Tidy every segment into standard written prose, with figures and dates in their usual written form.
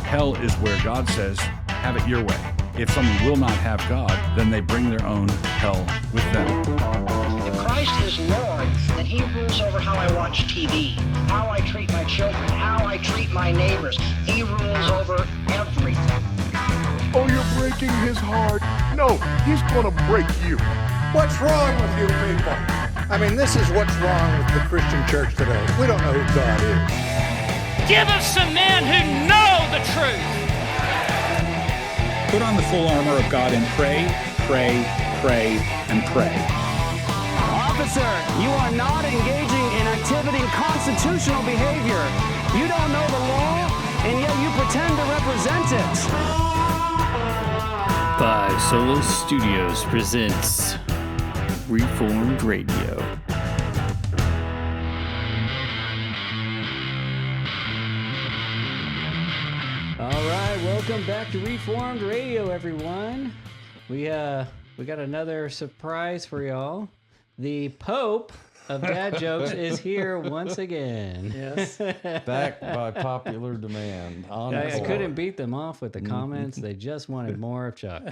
Hell is where God says, have it your way. If someone will not have God, then they bring their own hell with them. If Christ is Lord, then he rules over how I watch TV, how I treat my children, how I treat my neighbors. He rules over everything. Oh, you're breaking his heart. No, he's gonna break you. What's wrong with you people? I mean, this is what's wrong with the Christian church today. We don't know who God is. Give us some men who know the truth. Put on the full armor of God and pray, pray, pray, and pray. Officer, you are not engaging in activity in constitutional behavior. You don't know the law, and yet you pretend to represent it. Five Solo Studios presents Reformed Radio. All right, welcome back to Reformed Radio, everyone. We got another surprise for y'all. The Pope of Dad Jokes is here once again. Yes, back by popular demand. I couldn't beat them off with the comments. They just wanted more of Chuck.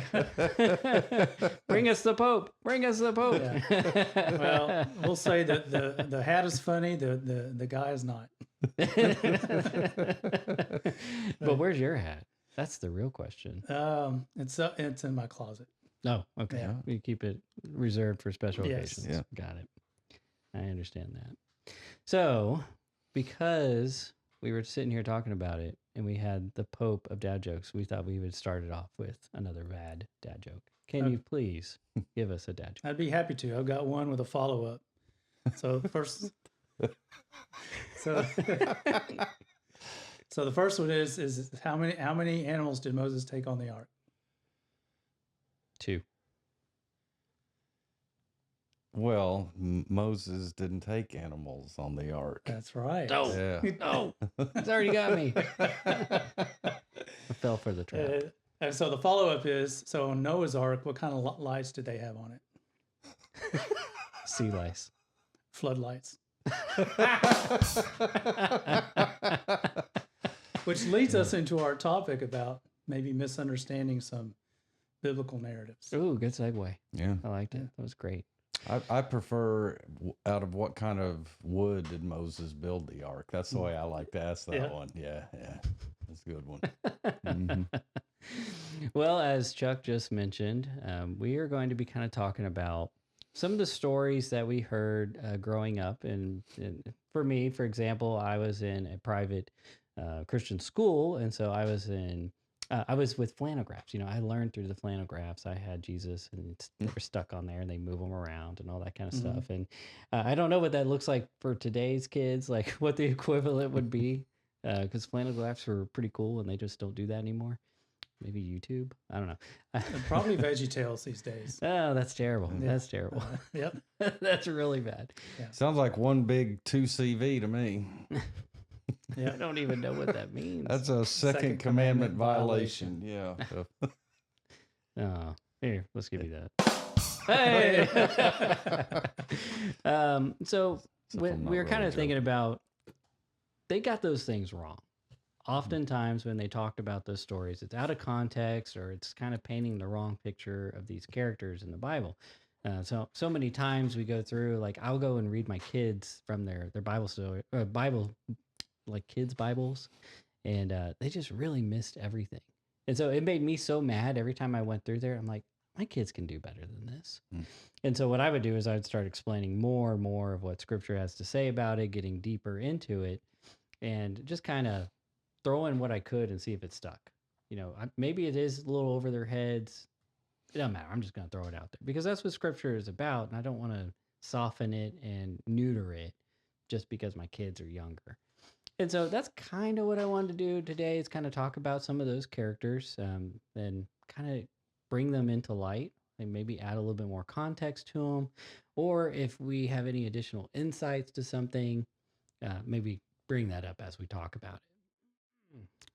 Bring us the Pope. Bring us the Pope. Yeah. Well, we'll say that the hat is funny. The guy is not. But where's your hat? That's the real question. It's in my closet. Oh, okay. Yeah. You keep it reserved for special Yes. occasions. Yeah. Got it. I understand that. So, because we were sitting here talking about it and we had the Pope of Dad Jokes, we thought we would start it off with another bad dad joke. Can you please give us a dad joke? I'd be happy to. I've got one with a follow-up. So first, so the first one is how many animals did Moses take on the ark? 2. Well, Moses didn't take animals on the ark. That's right. Oh, Yeah. no. It's already got me. I fell for the trap. And so the follow-up is, so on Noah's ark, what kind of lights did they have on it? Sea lice. Floodlights. Which leads us into our topic about maybe misunderstanding some biblical narratives. Ooh, good segue. Yeah. I liked it. That was great. I prefer out of what kind of wood did Moses build the ark? That's the way I like to ask that one. Yeah. That's a good one. Mm-hmm. Well, as Chuck just mentioned, we are going to be kind of talking about some of the stories that we heard growing up. And for me, for example, I was in a private Christian school, and so I was with flannelgraphs. You know, I learned through the flannelgraphs. I had Jesus, and they were stuck on there, and they move them around and all that kind of stuff. And I don't know what that looks like for today's kids, like what the equivalent would be, because flannelgraphs were pretty cool, and they just don't do that anymore. Maybe YouTube. I don't know. Probably VeggieTales these days. Oh, that's terrible. Yeah. That's terrible. Yep. That's really bad. Yeah. Sounds like one big 2CV to me. I don't even know what that means. That's a second commandment violation. Yeah. Oh, here, let's give you that. Hey. So we were kind of thinking about, they got those things wrong. Oftentimes when they talked about those stories, it's out of context, or it's kind of painting the wrong picture of these characters in the Bible. So many times we go through, like, I'll go and read my kids from their Bible story, like kids' Bibles, and they just really missed everything. And so it made me so mad every time I went through there. I'm like, my kids can do better than this. And so what I would do is I'd start explaining more and more of what Scripture has to say about it, getting deeper into it, and just kind of throw in what I could and see if it stuck. You know, maybe it is a little over their heads. It doesn't matter. I'm just going to throw it out there because that's what Scripture is about. And I don't want to soften it and neuter it just because my kids are younger. And so that's kind of what I wanted to do today, is kind of talk about some of those characters and kind of bring them into light and maybe add a little bit more context to them. Or if we have any additional insights to something, maybe bring that up as we talk about it.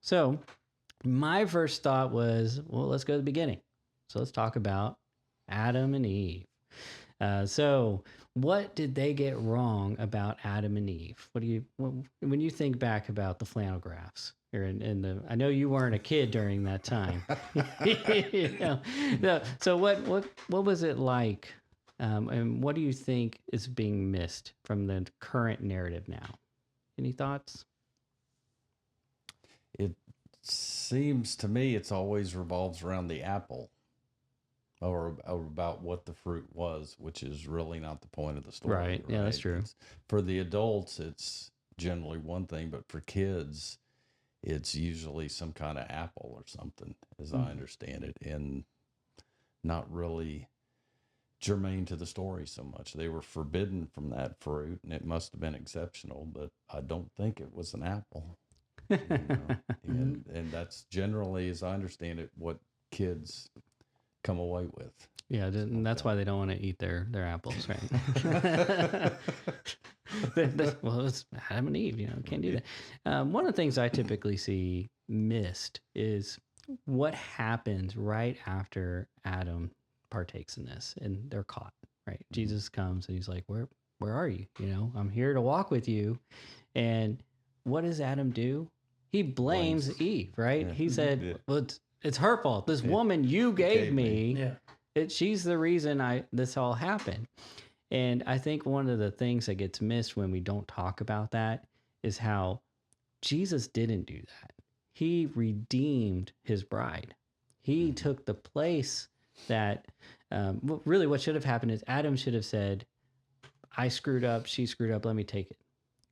So my first thought was, well, let's go to the beginning. So let's talk about Adam and Eve. So what did they get wrong about Adam and Eve? When you think back about the flannelgraphs, Or in the, I know you weren't a kid during that time. So what was it like? And what do you think is being missed from the current narrative now? Any thoughts? It seems to me it's always revolves around the apple, or about what the fruit was, which is really not the point of the story. Right. Yeah, that's true. For the adults, it's generally one thing, but for kids, it's usually some kind of apple or something, as I understand it, and not really germane to the story so much. They were forbidden from that fruit, and it must have been exceptional, but I don't think it was an apple. And that's generally, as I understand it, what kids come away with. Yeah, and that's why they don't want to eat their apples, right? Well, it's Adam and Eve, can't do that. One of the things I typically see missed is what happens right after Adam partakes in this, and they're caught, right? Jesus comes and he's like, where are you? I'm here to walk with you. And what does Adam do? He blames Eve, right? Yeah. He said, well, it's her fault. This woman you gave me. She's the reason this all happened. And I think one of the things that gets missed when we don't talk about that is how Jesus didn't do that. He redeemed his bride. He took the place that really what should have happened is Adam should have said, I screwed up, she screwed up, let me take it.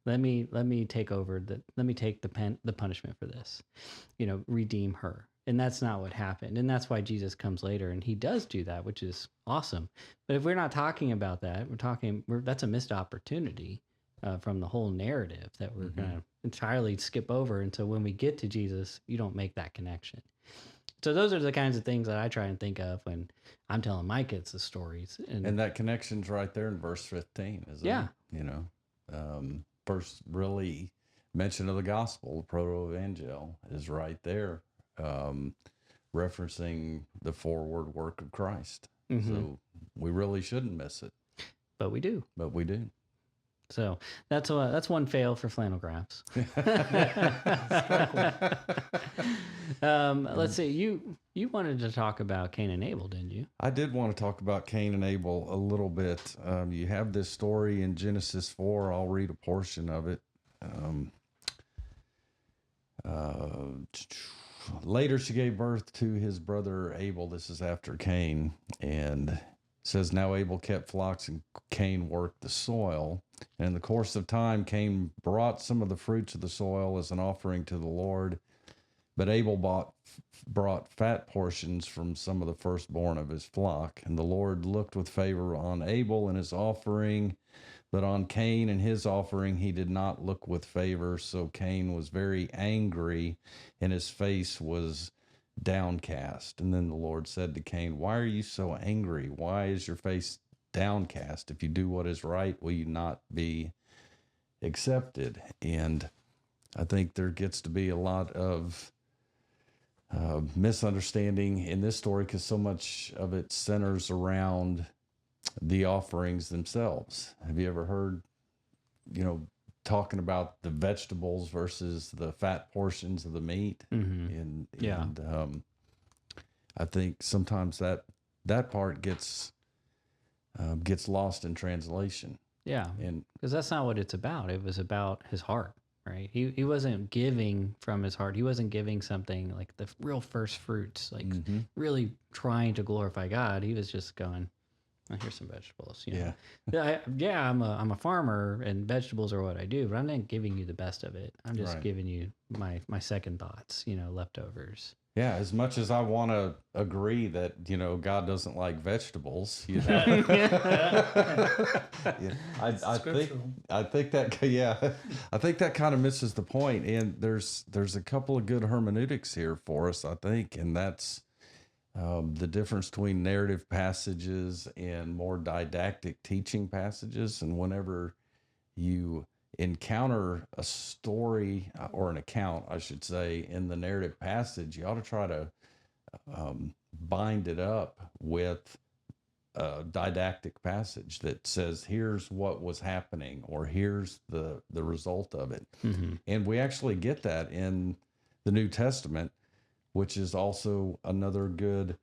Let me take over let me take the punishment for this. Redeem her. And that's not what happened. And that's why Jesus comes later, and he does do that, which is awesome. But if we're not talking about that, that's a missed opportunity from the whole narrative that we're going to entirely skip over. And so when we get to Jesus, you don't make that connection. So those are the kinds of things that I try and think of when I'm telling my kids the stories. And that connection's right there in verse 15, isn't it? First really mention of the gospel, the proto-evangel, is right there. Referencing the forward work of Christ. So we really shouldn't miss it. But we do. So that's one fail for Flannelgraphs. Let's see. You wanted to talk about Cain and Abel, didn't you? I did want to talk about Cain and Abel a little bit. You have this story in Genesis 4. I'll read a portion of it. Later, she gave birth to his brother Abel. This is after Cain. And it says, now Abel kept flocks and Cain worked the soil. And in the course of time, Cain brought some of the fruits of the soil as an offering to the Lord. But Abel brought fat portions from some of the firstborn of his flock. And the Lord looked with favor on Abel and his offering, but on Cain and his offering he did not look with favor. So Cain was very angry, and his face was downcast. And then the Lord said to Cain, why are you so angry? Why is your face downcast? If you do what is right, will you not be accepted? And I think there gets to be a lot of misunderstanding in this story, because so much of it centers around the offerings themselves. Have you ever heard, talking about the vegetables versus the fat portions of the meat? And I think sometimes that part gets lost in translation. Yeah, because that's not what it's about. It was about his heart, right? He wasn't giving from his heart. He wasn't giving something like the real first fruits, like really trying to glorify God. He was just going, here's some vegetables. I'm a farmer, and vegetables are what I do, but I'm not giving you the best of it. I'm just giving you my second thoughts, leftovers. Yeah, as much as I want to agree that, God doesn't like vegetables, I think that kind of misses the point. And there's a couple of good hermeneutics here for us, I think, and that's the difference between narrative passages and more didactic teaching passages. And whenever you encounter a story or an account, I should say, in the narrative passage, you ought to try to bind it up with a didactic passage that says, here's what was happening, or here's the result of it. And we actually get that in the New Testament, which is also another good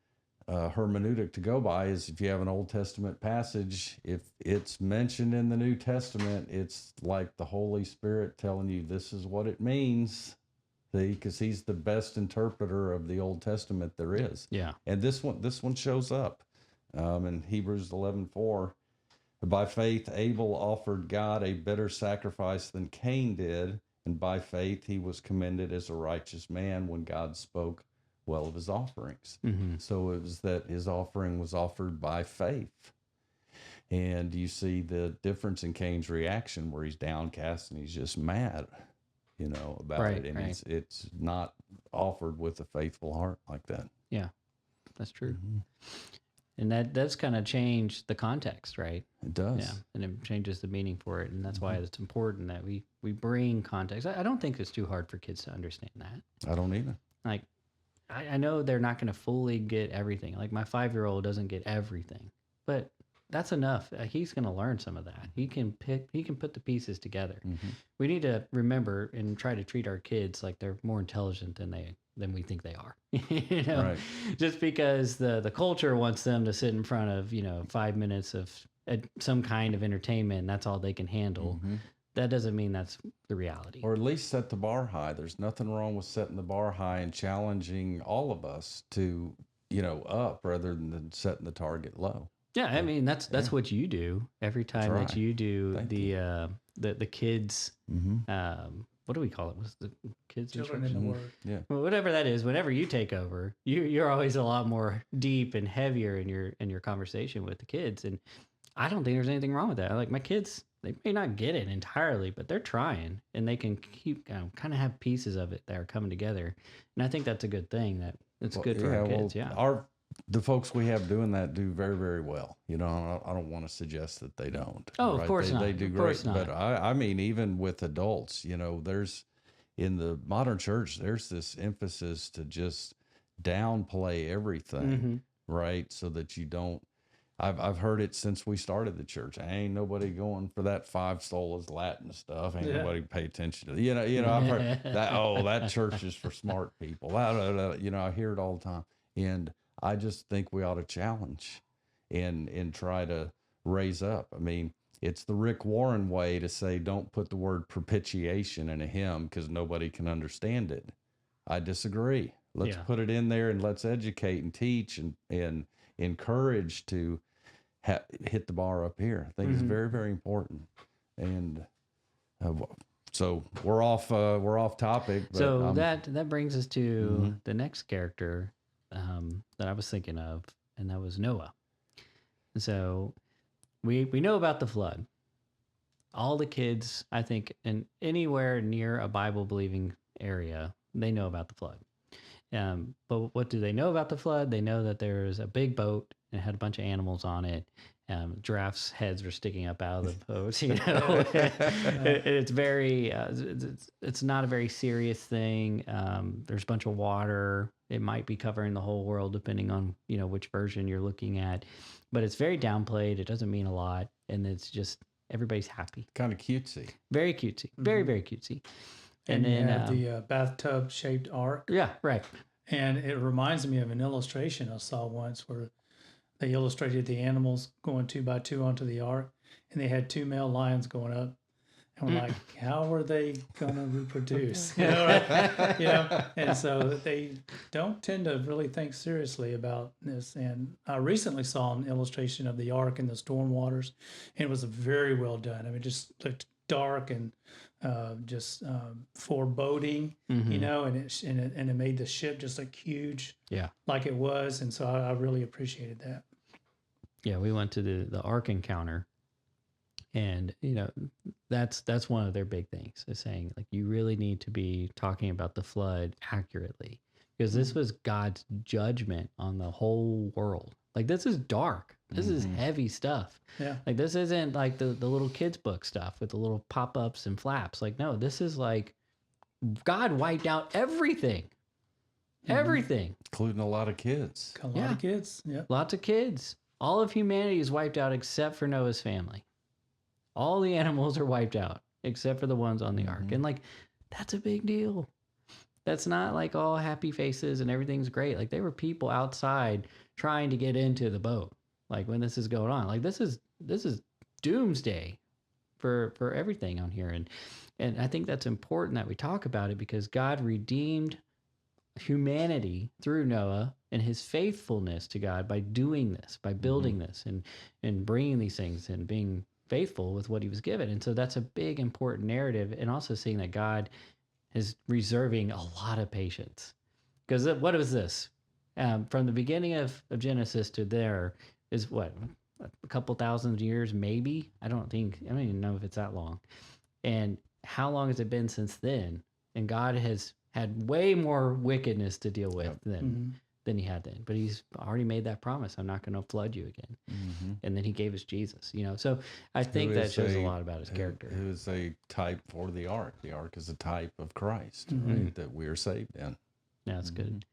hermeneutic to go by, is if you have an Old Testament passage, if it's mentioned in the New Testament, it's like the Holy Spirit telling you this is what it means. Because he's the best interpreter of the Old Testament there is. Yeah. And this one shows up in Hebrews 11:4. By faith, Abel offered God a better sacrifice than Cain did, and by faith he was commended as a righteous man when God spoke well of his offerings. Mm-hmm. So it was that his offering was offered by faith. And you see the difference in Cain's reaction, where he's downcast and he's just mad, about it. And it's not offered with a faithful heart like that. Yeah, that's true. Mm-hmm. And that's kind of changed the context, right? It does. Yeah, and it changes the meaning for it. And that's why it's important that we bring context. I don't think it's too hard for kids to understand that. I don't either. Like, I know they're not going to fully get everything. Like, my 5-year-old doesn't get everything, but that's enough. He's going to learn some of that. He can put the pieces together. Mm-hmm. We need to remember and try to treat our kids like they're more intelligent than we think they are. Right. Just because the culture wants them to sit in front of 5 minutes of some kind of entertainment, and that's all they can handle. Mm-hmm. That doesn't mean that's the reality. Or at least set the bar high. There's nothing wrong with setting the bar high and challenging all of us to up rather than setting the target low. Yeah, I mean that's what you do every time that you do the kids. Mm-hmm. What do we call it? What's the kids? Children in the Word. Yeah. Well, whatever that is. Whenever you take over, you're always a lot more deep and heavier in your conversation with the kids, and I don't think there's anything wrong with that. Like, my kids, they may not get it entirely, but they're trying, and they can keep kind of have pieces of it that are coming together, and I think that's a good thing. That it's good for our kids. The folks we have doing that do very, very well. I don't want to suggest that they don't. Oh, of course not. They do great. But I mean, even with adults, there's in the modern church, there's this emphasis to just downplay everything, right? So that you don't. I've heard it since we started the church. Ain't nobody going for that 5 solas Latin stuff. Ain't nobody pay attention to I've heard that. Oh, that church is for smart people. I hear it all the time, and I just think we ought to challenge and try to raise up. I mean, it's the Rick Warren way to say, don't put the word propitiation in a hymn because nobody can understand it. I disagree. Let's put it in there and let's educate and teach and encourage to hit the bar up here. I think it's very, very important. And so we're off topic. But so that brings us to the next character that I was thinking of, and that was Noah. So we know about the flood. All the kids, I think, in anywhere near a Bible-believing area, they know about the flood. But what do they know about the flood? They know that there's a big boat and it had a bunch of animals on it. Giraffes' heads were sticking up out of the boat. It's very, it's not a very serious thing. There's a bunch of water. It might be covering the whole world depending on which version you're looking at, but it's very downplayed. It doesn't mean a lot, and it's just everybody's happy. Kind of cutesy. Very cutesy. Very, very cutesy. And then the bathtub shaped ark. Yeah, right. And it reminds me of an illustration I saw once where they illustrated the animals going 2 by 2 onto the ark, and they had 2 male lions going up. And we're like, how are they going to reproduce? And so they don't tend to really think seriously about this. And I recently saw an illustration of the ark in the storm waters, and it was very well done. I mean, it just looked dark and just foreboding, and it made the ship just look huge, like it was. And so I really appreciated that. Yeah, we went to the Ark encounter, and that's one of their big things, is saying, like, you really need to be talking about the flood accurately, because this was God's judgment on the whole world. Like, this is dark. This is heavy stuff. Yeah. Like, this isn't like the little kids book stuff with the little pop-ups and flaps. Like, no, this is like God wiped out everything. Everything. Including a lot of kids. A lot of kids. Yeah. Lots of kids. All of humanity is wiped out except for Noah's family. All the animals are wiped out except for the ones on the ark. And, like, that's a big deal. That's not like all happy faces and everything's great. Like, there were people outside trying to get into the boat. Like, when this is going on, like, this is doomsday for everything on here. And I think that's important that we talk about it, because God redeemed humanity through Noah and his faithfulness to God by doing this, by building this and bringing these things and being faithful with what he was given. And so that's a big, important narrative. And also seeing that God is reserving a lot of patience. Because what is this? From the beginning of Genesis to there is what? A couple thousand years, maybe? I don't even know if it's that long. And how long has it been since then? And God has had way more wickedness to deal with than he had then. But he's already made that promise. I'm not going to flood you again. And then he gave us Jesus, So I think that shows a lot about his character. Who is a type for the ark. The ark is a type of Christ, right, that we are saved in. Yeah, that's good.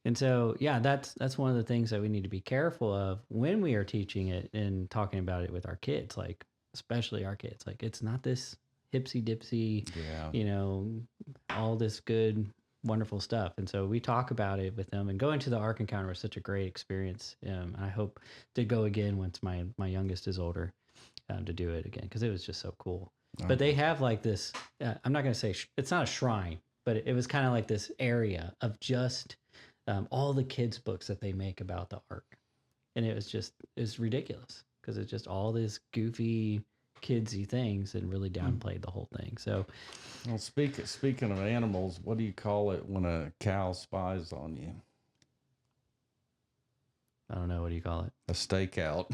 And so, yeah, that's one of the things that we need to be careful of when we are teaching it and talking about it with our kids, like especially our kids. Like, it's not this hipsy dipsy, all this good, wonderful stuff. And so we talk about it with them, and going to the Ark Encounter was such a great experience. I hope to go again once my youngest is older, to do it again, because it was just so cool. But they have like this, I'm not going to say, it's not a shrine, but it was kind of like this area of just all the kids' books that they make about the Ark. And it's ridiculous, because it's just all this goofy, kidsy things, and really downplayed the whole thing. So, well, speaking of animals, what do you call it when a cow spies on you? I don't know. What do you call it? A stakeout.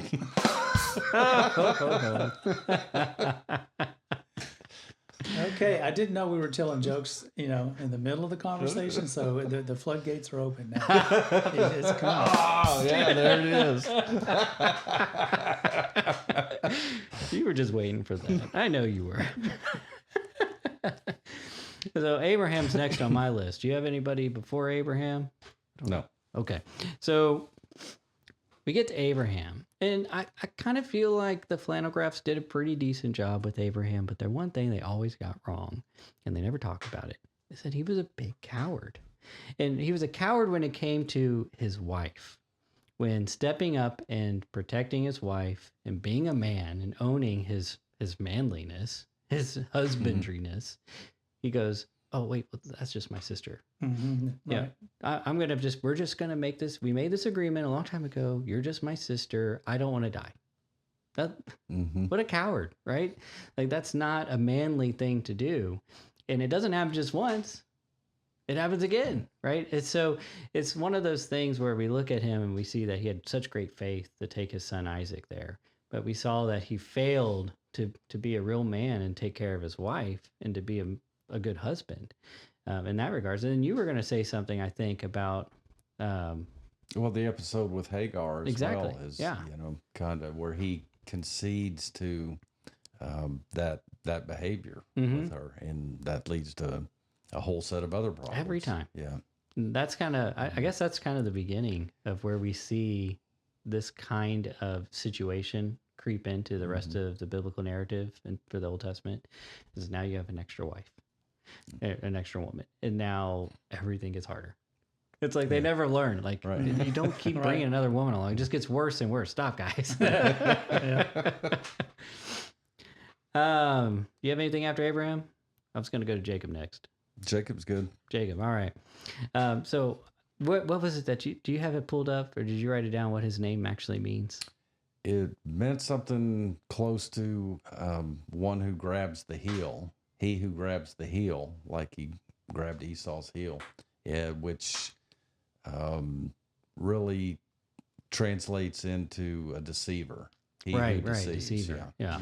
Okay, I didn't know we were telling jokes, in the middle of the conversation, so the floodgates are open now. It's coming. Oh, yeah, there it is. You were just waiting for that. I know you were. So Abraham's next on my list. Do you have anybody before Abraham? No. Okay. So we get to Abraham, and I kind of feel like the Flannelgraphs did a pretty decent job with Abraham, but the one thing they always got wrong, and they never talk about it, is that he was a big coward. And he was a coward when it came to his wife. When stepping up and protecting his wife and being a man and owning his manliness, his husbandriness, he goes, oh, wait, that's just my sister. Yeah. Right. We're just going to make this. We made this agreement a long time ago. You're just my sister. I don't want to die. What a coward, right? Like, that's not a manly thing to do. And it doesn't happen just once. It happens again, right? It's one of those things where we look at him and we see that he had such great faith to take his son Isaac there. But we saw that he failed to be a real man and take care of his wife and to be a good husband in that regards. And then you were going to say something, I think, about the episode with Hagar as well is kind of where he concedes to that behavior with her, and that leads to a whole set of other problems every time. Yeah, that's kind of I guess that's kind of the beginning of where we see this kind of situation creep into the rest of the biblical narrative and for the Old Testament. Is now you have an extra wife, an extra woman, and now everything gets harder. It's like they never learn. Like, you don't keep bringing another woman along. It just gets worse and worse. Stop, guys. You have anything after Abraham? I was going to go to Jacob next. Jacob's good. Jacob, all right. So what was it that do you have it pulled up, or did you write it down what his name actually means? It meant something close to one who grabs the heel. He who grabs the heel, like he grabbed Esau's heel, which really translates into a deceiver. Deceiver. Yeah.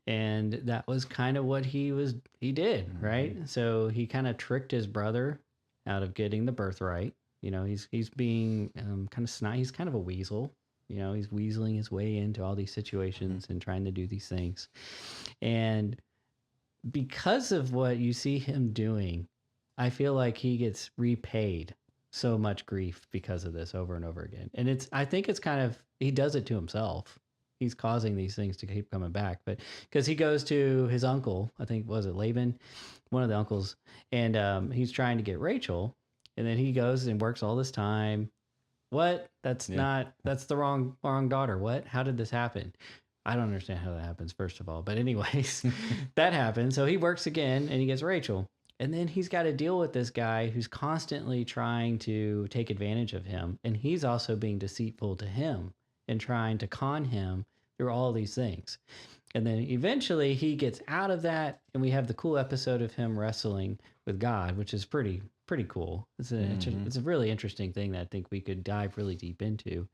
And that was kind of what he did, right? So he kind of tricked his brother out of getting the birthright. He's being kind of snide. He's kind of a weasel. He's weaseling his way into all these situations and trying to do these things. And because of what you see him doing, I feel like he gets repaid so much grief because of this over and over again. And I think it's kind of, he does it to himself. he's causing these things to keep coming back. But because he goes to his uncle, I think, was it Laban, one of the uncles, and he's trying to get Rachel, and then he goes and works all this time. What? That's the wrong daughter. What? How did this happen? I don't understand how that happens, first of all. But anyways, that happens. So he works again and he gets Rachel. And then he's got to deal with this guy who's constantly trying to take advantage of him. And he's also being deceitful to him and trying to con him through all these things. And then eventually he gets out of that. And we have the cool episode of him wrestling with God, which is pretty cool. It's a really interesting thing that I think we could dive really deep into.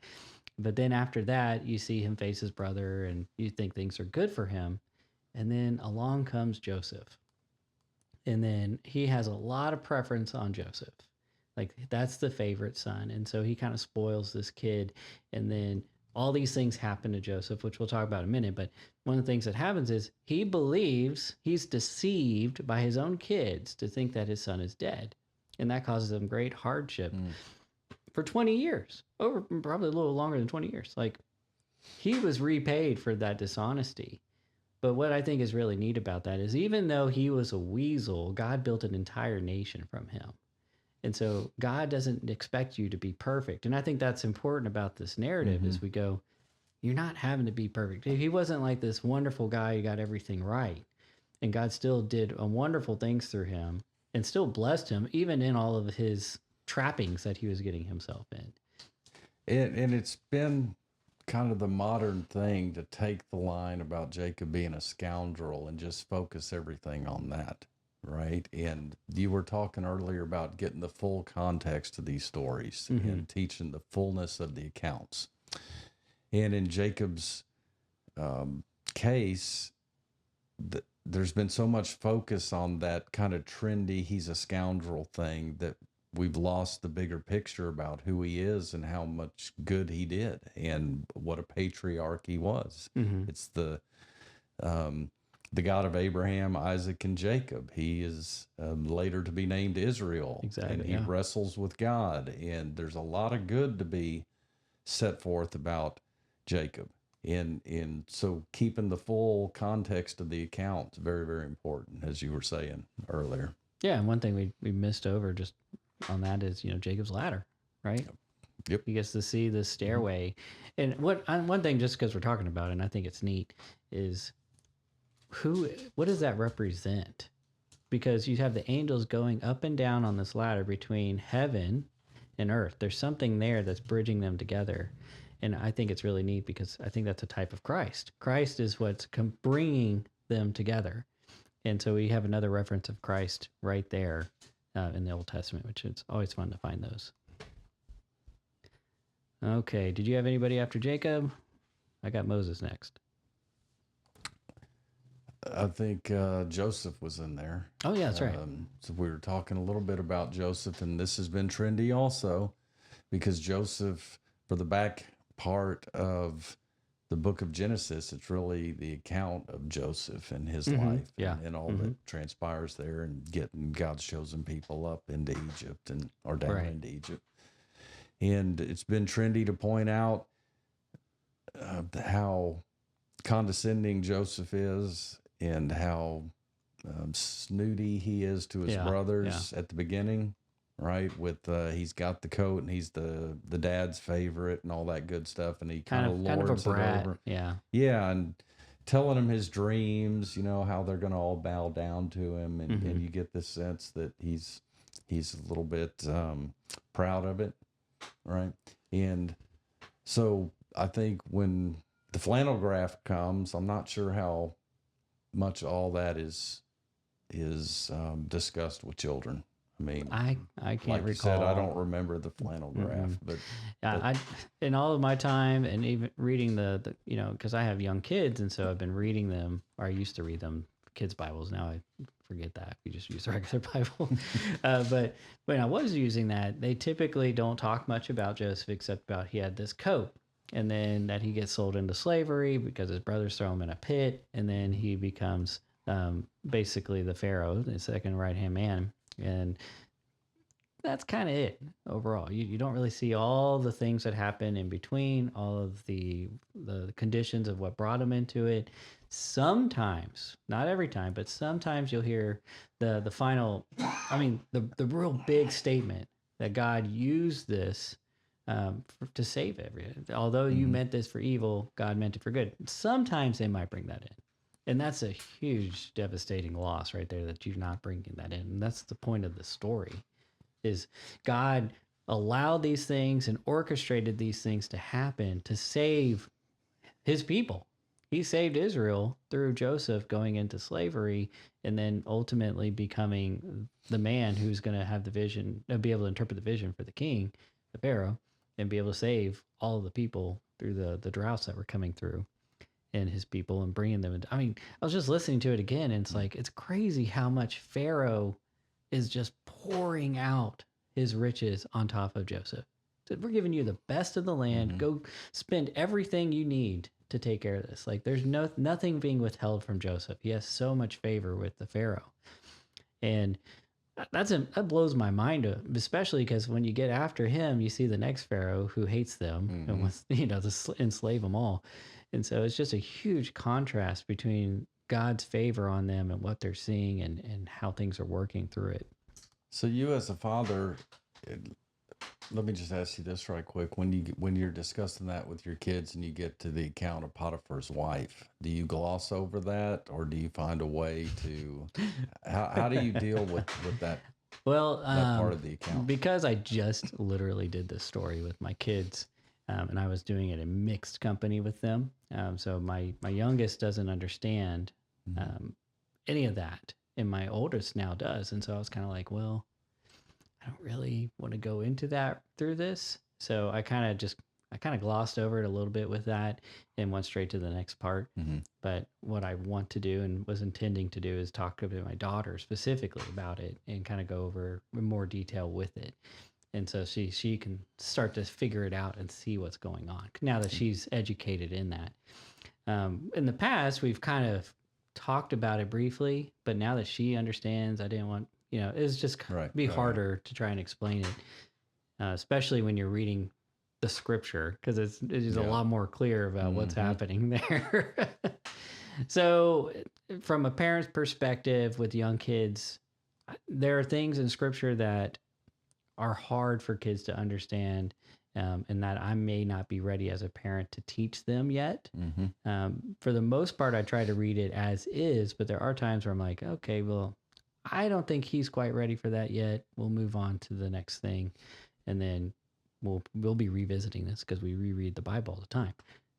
But then after that, you see him face his brother and you think things are good for him. And then along comes Joseph. And then he has a lot of preference on Joseph. Like, that's the favorite son. And so he kind of spoils this kid. And then all these things happen to Joseph, which we'll talk about in a minute. But one of the things that happens is he believes he's deceived by his own kids to think that his son is dead. And that causes him great hardship for 20 years, over probably a little longer than 20 years. Like, he was repaid for that dishonesty. But what I think is really neat about that is even though he was a weasel, God built an entire nation from him. And so God doesn't expect you to be perfect. And I think that's important about this narrative as we go, you're not having to be perfect. He wasn't like this wonderful guy who got everything right. And God still did wonderful things through him and still blessed him, even in all of his trappings that he was getting himself in. And it's been kind of the modern thing to take the line about Jacob being a scoundrel and just focus everything on that, right? And you were talking earlier about getting the full context of these stories and teaching the fullness of the accounts. And in Jacob's case, there's been so much focus on that kind of trendy, he's a scoundrel thing, that we've lost the bigger picture about who he is and how much good he did and what a patriarch he was. It's the God of Abraham, Isaac, and Jacob. He is later to be named Israel. Exactly. And he wrestles with God. And there's a lot of good to be set forth about Jacob. And so keeping the full context of the account is very, very important, as you were saying earlier. Yeah, and one thing we missed over just on that is, Jacob's ladder, right? Yep. He gets to see the stairway. And one thing, just because we're talking about it, and I think it's neat, is what does that represent? Because you have the angels going up and down on this ladder between heaven and earth. There's something there that's bridging them together. And I think it's really neat because I think that's a type of Christ. Christ is what's bringing them together. And so we have another reference of Christ right there in the Old Testament, which is always fun to find those. Okay, did you have anybody after Jacob? I got Moses next. I think Joseph was in there. Oh, yeah, that's right. So we were talking a little bit about Joseph, and this has been trendy also because Joseph, for the back part of the book of Genesis, it's really the account of Joseph and his life and all that transpires there and getting God's chosen people up into Egypt or down into Egypt. And it's been trendy to point out how condescending Joseph is and how snooty he is to his brothers at the beginning. Right, with he's got the coat and he's the dad's favorite and all that good stuff, and he kind of lords it over. Yeah, and telling him his dreams, how they're going to all bow down to him, and you get this sense that he's a little bit proud of it, right? And so I think when the Flannelgraph comes, I'm not sure how much all that is discussed with children. I mean, I can't like recall. You said, I don't remember the Flannelgraph, but I in all of my time and even reading the because I have young kids, and so I've been reading them, or I used to read them kids' Bibles. Now I forget that we just use the regular Bible. But when I was using that, they typically don't talk much about Joseph except about he had this coat, and then that he gets sold into slavery because his brothers throw him in a pit, and then he becomes basically the Pharaoh, the second right-hand man. And that's kind of it overall. You don't really see all the things that happen in between, all of the conditions of what brought him into it. Sometimes, not every time, but sometimes you'll hear the final, the real big statement that God used this to save everyone. Although you meant this for evil, God meant it for good. Sometimes they might bring that in. And that's a huge, devastating loss right there, that you're not bringing that in. And that's the point of the story, is God allowed these things and orchestrated these things to happen to save his people. He saved Israel through Joseph going into slavery and then ultimately becoming the man who's going to have the vision, be able to interpret the vision for the king, the Pharaoh, and be able to save all of the people through the droughts that were coming through. And his people, and bringing them into, I was just listening to it again, and it's like, it's crazy how much Pharaoh is just pouring out his riches on top of Joseph. So we're giving you the best of the land. Go spend everything you need to take care of this. Like, there's nothing being withheld from Joseph. He has so much favor with the Pharaoh. And that blows my mind, especially because when you get after him, you see the next Pharaoh who hates them and wants, to enslave them all. And so it's just a huge contrast between God's favor on them and what they're seeing and how things are working through it. So you as a father, let me just ask you this right quick. When you're discussing that with your kids and you get to the account of Potiphar's wife, do you gloss over that, or do you find a way to, how do you deal with that? Well, that part of the account? Because I just literally did this story with my kids. And I was doing it in mixed company with them. So my youngest doesn't understand any of that. And my oldest now does. And so I was kind of like, well, I don't really want to go into that through this. So I kind of glossed over it a little bit with that and went straight to the next part. But what I want to do and was intending to do is talk to my daughter specifically about it and kind of go over in more detail with it. And so she can start to figure it out and see what's going on now that she's educated in that. In the past, we've kind of talked about it briefly, but now that she understands, I didn't want, it's just be harder to try and explain it, especially when you're reading the scripture, because it's a lot more clear about what's happening there. So from a parent's perspective with young kids, there are things in scripture that are hard for kids to understand, and that I may not be ready as a parent to teach them yet. For the most part, I try to read it as is, but there are times where I'm like, okay, well, I don't think he's quite ready for that yet. We'll move on to the next thing, and then we'll be revisiting this because we reread the Bible all the time.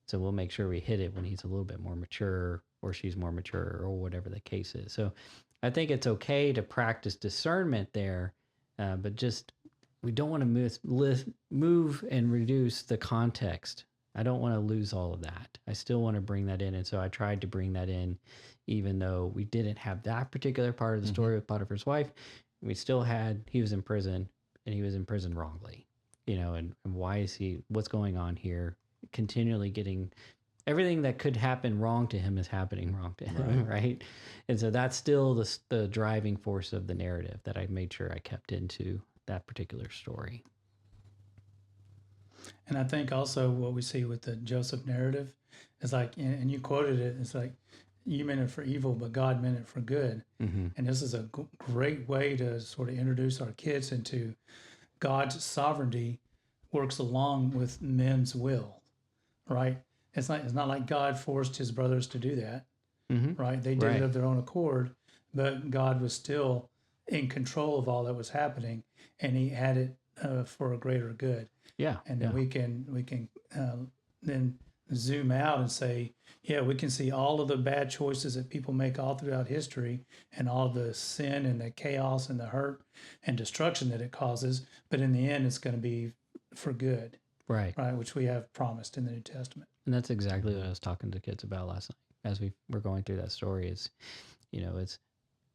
So we'll make sure we hit it when he's a little bit more mature, or she's more mature, or whatever the case is. So I think it's okay to practice discernment there, but just we don't want to move and reduce the context. I don't want to lose all of that. I still want to bring that in. And so I tried to bring that in, even though we didn't have that particular part of the story with Potiphar's wife. We still had, he was in prison, and he was in prison wrongly, and why is what's going on here? Continually getting everything that could happen wrong to him is happening wrong to him. Right. And so that's still the driving force of the narrative that I made sure I kept into that particular story. And I think also what we see with the Joseph narrative is like, and you quoted it, it's like, you meant it for evil, but God meant it for good. And this is a great way to sort of introduce our kids into God's sovereignty works along with men's will, right? It's not like God forced his brothers to do that, right? They did it of their own accord, but God was still in control of all that was happening, and he had it for a greater good. Yeah. And then we can then zoom out and say, yeah, we can see all of the bad choices that people make all throughout history, and all the sin and the chaos and the hurt and destruction that it causes. But in the end, it's going to be for good. Right. Which we have promised in the New Testament. And that's exactly what I was talking to kids about last night as we were going through that story is, it's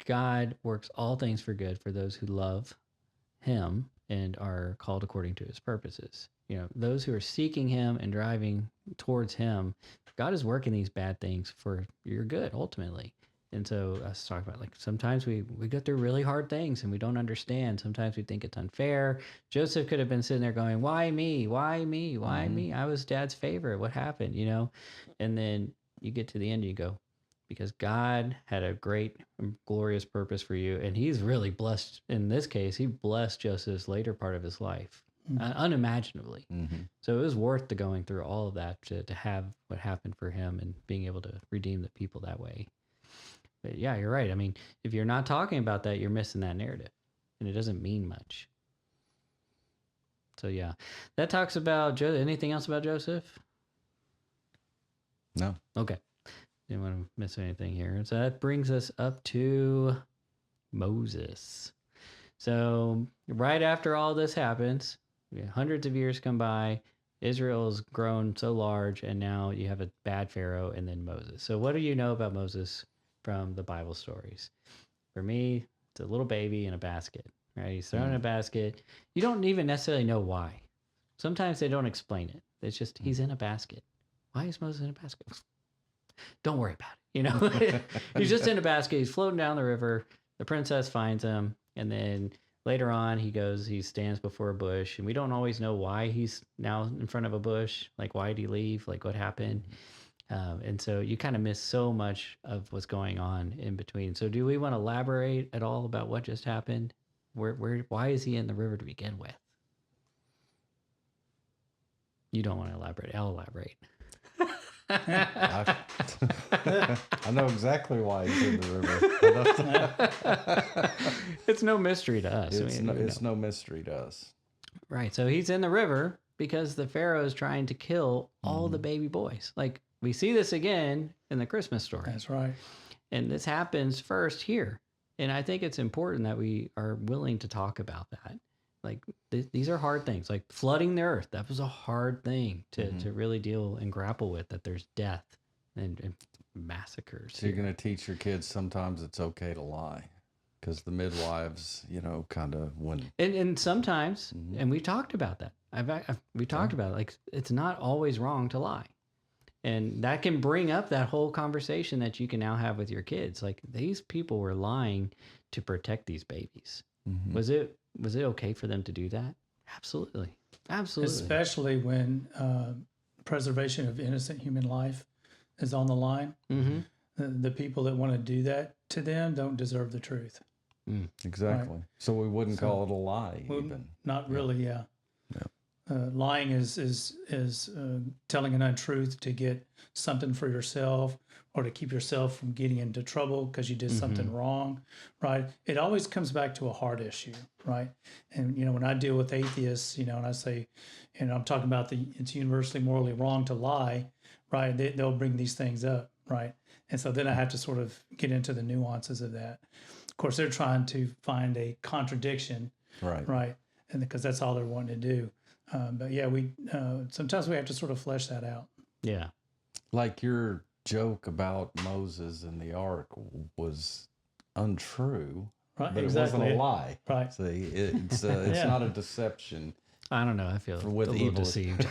God works all things for good for those who love him and are called according to his purposes. Those who are seeking him and driving towards him, God is working these bad things for your good ultimately. And so I was talking about, like, sometimes we go through really hard things and we don't understand. Sometimes we think it's unfair. Joseph could have been sitting there going, why me? Why me? Why me? I was dad's favorite. What happened? You know? And then you get to the end and you go, because God had a great and glorious purpose for you. And he's really blessed. In this case, he blessed Joseph's later part of his life unimaginably. So it was worth the going through all of that to have what happened for him and being able to redeem the people that way. But yeah, you're right. I mean, if you're not talking about that, you're missing that narrative, and it doesn't mean much. So yeah, that talks about anything else about Joseph? No. Okay. Didn't want to miss anything here. So that brings us up to Moses. So right after all this happens, hundreds of years come by, Israel's grown so large, and now you have a bad Pharaoh and then Moses. So what do you know about Moses from the Bible stories? For me, it's a little baby in a basket, right? He's thrown in a basket. You don't even necessarily know why. Sometimes they don't explain it. It's just he's in a basket. Why is Moses in a basket? Don't worry about it. You know, he's just in a basket. He's floating down the river. The princess finds him, and then later on, he stands before a bush, and we don't always know why he's now in front of a bush. Like, why did he leave? Like, what happened? And so you kind of miss so much of what's going on in between. So do we want to elaborate at all about what just happened? Why is he in the river to begin with? You don't want to elaborate. I'll elaborate. I know exactly why he's in the river. It's no mystery to us. It's no mystery to us. Right. So he's in the river because the Pharaoh is trying to kill all the baby boys. Like, we see this again in the Christmas story. That's right. And this happens first here. And I think it's important that we are willing to talk about that. Like, these are hard things. Like flooding the earth, that was a hard thing to really deal and grapple with, that there's death and massacres. So you're going to teach your kids sometimes it's okay to lie, because the midwives, kind of when... And sometimes, and we talked about that. We talked about it. Like, it's not always wrong to lie. And that can bring up that whole conversation that you can now have with your kids. Like, these people were lying to protect these babies. Was it okay for them to do that? Absolutely. Especially when preservation of innocent human life is on the line. The people that want to do that to them don't deserve the truth. Exactly. Right? So we wouldn't call it a lie, even. Not really, yeah. Lying is telling an untruth to get something for yourself, or to keep yourself from getting into trouble because you did something wrong, right? It always comes back to a heart issue, right? And, when I deal with atheists, and I say, I'm talking about it's universally morally wrong to lie, right? They'll bring these things up, right? And so then I have to sort of get into the nuances of that. Of course, they're trying to find a contradiction, right? And because that's all they're wanting to do. But yeah, we sometimes we have to sort of flesh that out. Yeah. Like your joke about Moses and the ark was untrue, right? But exactly. It wasn't a lie, right? See, it's not a deception. I don't know. I feel a little deceived.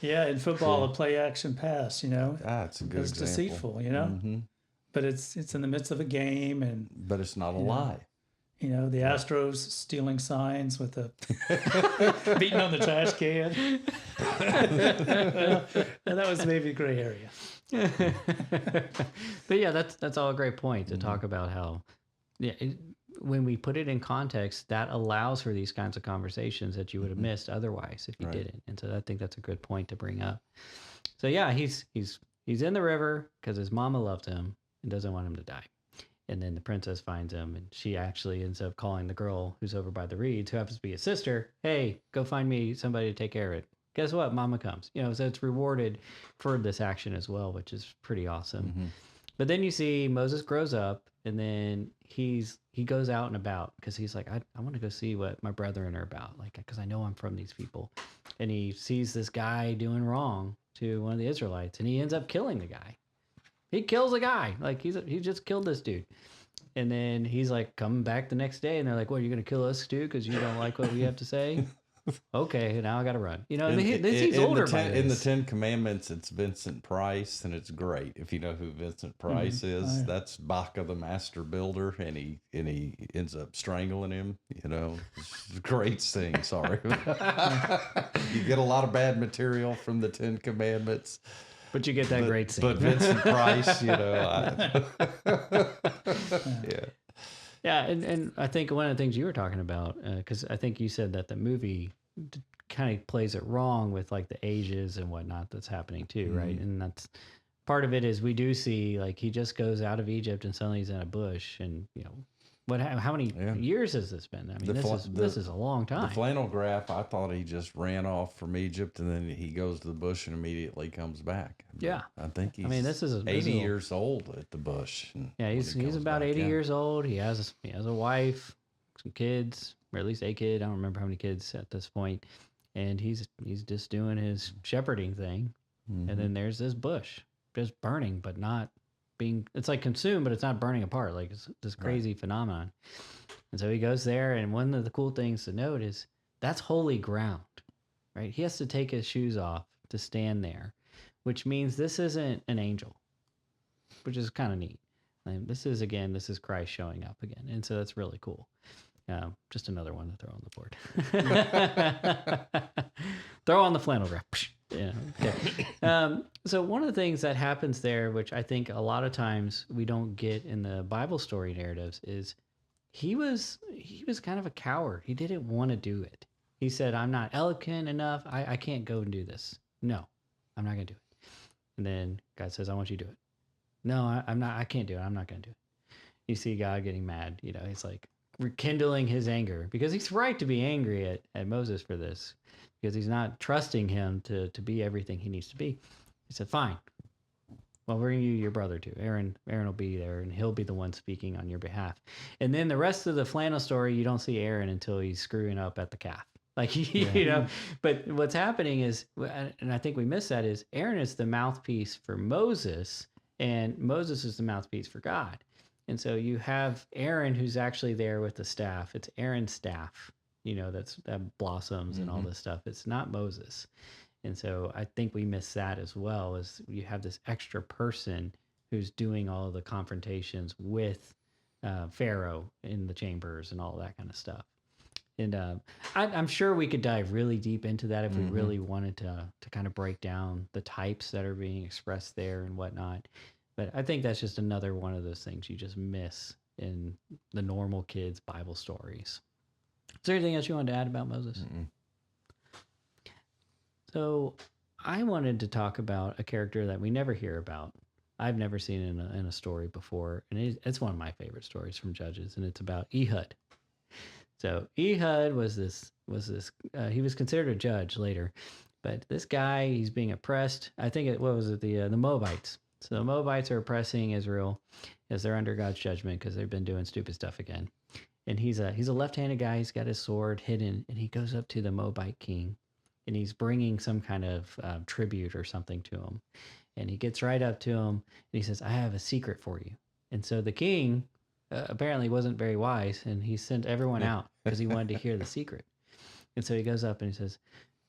Yeah, in football, a play action pass, That's a good it's example. Deceitful, but it's in the midst of a game, but it's not a lie. The Astros stealing signs with the beating on the trash can. That was maybe a gray area. But yeah, that's all a great point to talk about how, when we put it in context, that allows for these kinds of conversations that you would have missed otherwise if you didn't. And so I think that's a good point to bring up. So yeah, he's in the river because his mama loved him and doesn't want him to die. And then the princess finds him, and she actually ends up calling the girl who's over by the reeds, who happens to be his sister, hey, go find me somebody to take care of it. Guess what? Mama comes. So it's rewarded for this action as well, which is pretty awesome. But then you see Moses grows up, and then he goes out and about because he's like, I want to go see what my brethren are about, like, because I know I'm from these people. And he sees this guy doing wrong to one of the Israelites, and he ends up killing the guy. He kills a guy. Like, he just killed this dude. And then he's like coming back the next day, and they're like, what, are you going to kill us too because you don't like what we have to say? okay, now I got to run. You know, he's older by this. In the Ten Commandments, it's Vincent Price, and it's great. If you know who Vincent Price is, that's Baca the master builder, and he ends up strangling him. You know, it's a great scene. Sorry, you get a lot of bad material from the Ten Commandments. But you get that great scene. But Vincent Price, you know. Yeah. Yeah, and I think one of the things you were talking about, because I think you said that the movie kind of plays it wrong with like the ages and whatnot that's happening too, right? And that's part of it is we do see like he just goes out of Egypt and suddenly he's in a bush, and you know how many years has this been? I mean, this is a long time. The Flannelgraph, I thought he just ran off from Egypt and then he goes to the bush and immediately comes back. Yeah, I think he's. this is 80 years old at the bush. Yeah, he's about 80 years old. He has a wife, some kids, or at least a kid. I don't remember how many kids at this point, and he's just doing his shepherding thing, and then there's this bush just burning, but not being, it's like consumed, but it's not burning apart. Like it's this crazy phenomenon. And so he goes there, and one of the cool things to note is that's holy ground, right? He has to take his shoes off to stand there, which means this isn't an angel, which is kind of neat. And this is Christ showing up again. And so that's really cool. Just another one to throw on the board. Throw on the Flannelgraph. Yeah. Okay. So one of the things that happens there, which I think a lot of times we don't get in the Bible story narratives, is he was kind of a coward. He didn't want to do it. He said, "I'm not eloquent enough. I can't go and do this. No, I'm not going to do it." And then God says, "I want you to do it." "No, I'm not. I can't do it. I'm not going to do it." You see God getting mad. You know, he's like rekindling his anger, because he's right to be angry at Moses for this, because he's not trusting him to be everything he needs to be. He said, "Fine. Well, bring you your brother too. Aaron will be there, and he'll be the one speaking on your behalf." And then the rest of the flannel story, you don't see Aaron until he's screwing up at the calf. Like, you know, but what's happening is, and I think we miss that, is Aaron is the mouthpiece for Moses, and Moses is the mouthpiece for God. And so you have Aaron who's actually there with the staff. It's Aaron's staff, you know, that blossoms and all this stuff. It's not Moses. And so I think we miss that as well, as you have this extra person who's doing all of the confrontations with Pharaoh in the chambers and all that kind of stuff. And I'm sure we could dive really deep into that if we really wanted to kind of break down the types that are being expressed there and whatnot. But I think that's just another one of those things you just miss in the normal kids' Bible stories. Is there anything else you wanted to add about Moses? So I wanted to talk about a character that we never hear about. I've never seen in a story before, and it's one of my favorite stories from Judges, and it's about Ehud. So Ehud was he was considered a judge later, but this guy, he's being oppressed. I think the Moabites. So the Moabites are oppressing Israel as they're under God's judgment because they've been doing stupid stuff again. And he's a left-handed guy. He's got his sword hidden, and he goes up to the Moabite king, and he's bringing some kind of tribute or something to him. And he gets right up to him, and he says, "I have a secret for you." And so the king apparently wasn't very wise, and he sent everyone out because he wanted to hear the secret. And so he goes up and he says,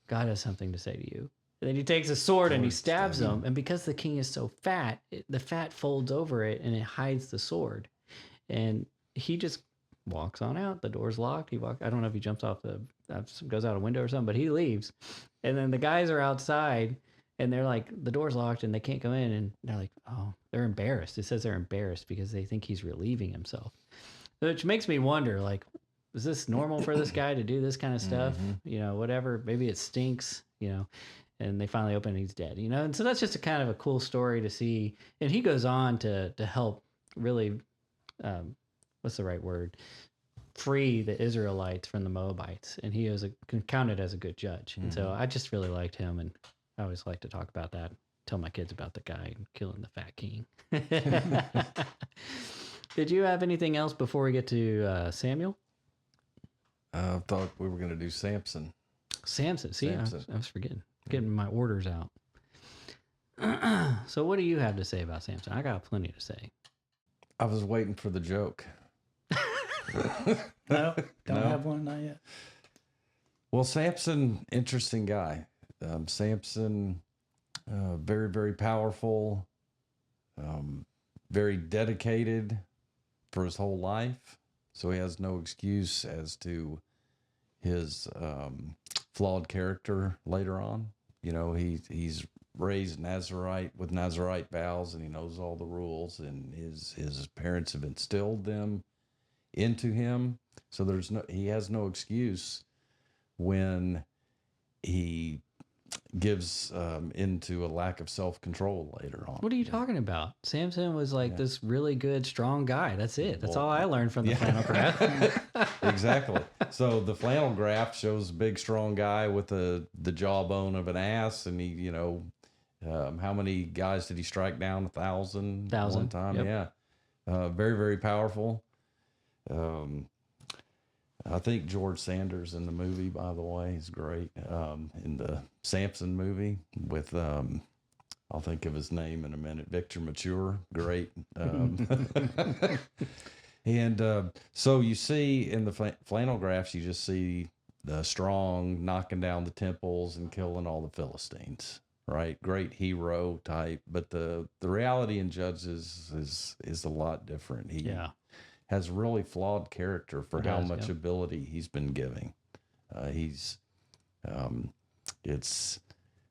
"God has something to say to you." And then he takes a sword and he stabs him. And because the king is so fat, the fat folds over it and it hides the sword. And he just walks on out. The door's locked. I don't know if he jumps off goes out a window or something, but he leaves. And then the guys are outside and they're like, the door's locked and they can't go in. And they're like, oh, they're embarrassed. It says they're embarrassed because they think he's relieving himself. Which makes me wonder, like, is this normal for this guy to do this kind of stuff? You know, whatever. Maybe it stinks, you know. And they finally open and he's dead, you know? And so that's just a kind of a cool story to see. And he goes on to help really, what's the right word? Free the Israelites from the Moabites. And he was counted as a good judge. And so I just really liked him. And I always like to talk about that. Tell my kids about the guy killing the fat king. Did you have anything else before we get to Samuel? I thought we were going to do Samson. Samson. See, I was forgetting. Getting my orders out. So what do you have to say about Samson? I got plenty to say. I was waiting for the joke. No, don't have one, not yet. Well, Samson, interesting guy. Samson, very, very powerful, very dedicated for his whole life. So he has no excuse as to his flawed character later on. You know, he's raised Nazarite with Nazarite vows, and he knows all the rules, and his parents have instilled them into him. So he has no excuse when he gives into a lack of self-control later on. What are you talking about? Samson was like this really good, strong guy. That's it. That's all I learned from the Flannelgraph. Exactly. So the Flannelgraph shows a big, strong guy with the jawbone of an ass, and he, how many guys did he strike down? 1,000 one time. Yep. Yeah. Very, very powerful. I think George Sanders in the movie, by the way, is great. In the Samson movie with, I'll think of his name in a minute, Victor Mature, great. And so you see in the Flannelgraphs, you just see the strong knocking down the temples and killing all the Philistines, right? Great hero type. But the reality in Judges is a lot different. He has really flawed character for how much ability he's been giving. It's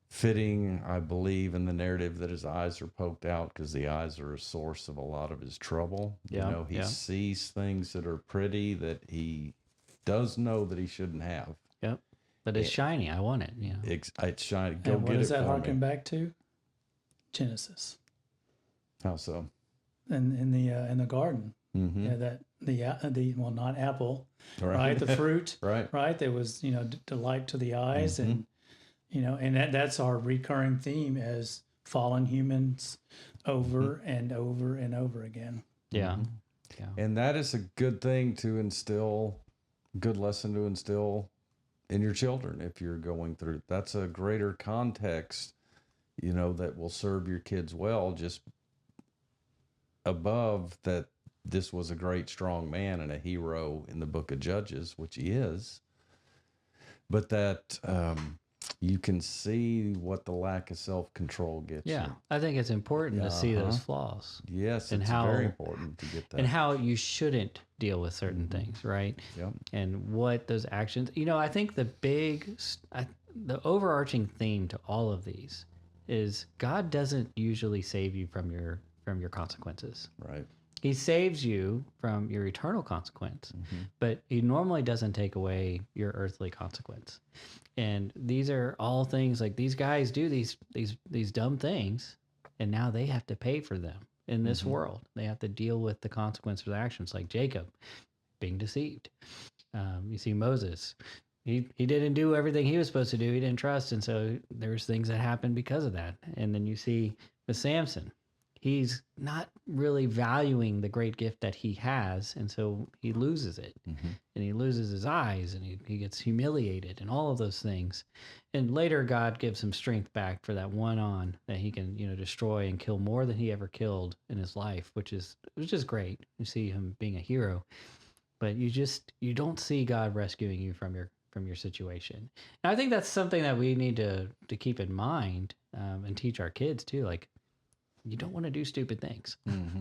fitting, I believe, in the narrative that his eyes are poked out because the eyes are a source of a lot of his trouble. He sees things that are pretty that he does know that he shouldn't have. Yep. But it's shiny. I want it. It's shiny. Go get it. What does that harken back to? Genesis. How so? In the garden. Mm-hmm. Yeah, not apple, right? The fruit, right? There was, delight to the eyes, and that's our recurring theme as fallen humans over and over and over again. Yeah. Yeah. And that is a good thing to instill, good lesson to instill in your children if you're going through. That's a greater context, that will serve your kids well, just above that. This was a great, strong man and a hero in the book of Judges, which he is. But that you can see what the lack of self-control gets you. I think it's important to see those flaws. Yes, and it's very important to get that. And how you shouldn't deal with certain things, right? Yep. And what those actions... I think the overarching theme to all of these is God doesn't usually save you from your consequences. Right. He saves you from your eternal consequence, but he normally doesn't take away your earthly consequence. And these are all things like these guys do these dumb things, and now they have to pay for them in this world. They have to deal with the consequence of their actions, like Jacob being deceived. You see Moses. He didn't do everything he was supposed to do. He didn't trust, and so there's things that happen because of that. And then you see with Samson. He's not really valuing the great gift that he has, and so he loses it. And he loses his eyes, and he gets humiliated, and all of those things. And later, God gives him strength back for that one that he can, destroy and kill more than he ever killed in his life, which is great. You see him being a hero, but you don't see God rescuing you from your situation. And I think that's something that we need to keep in mind and teach our kids too. Like, you don't want to do stupid things.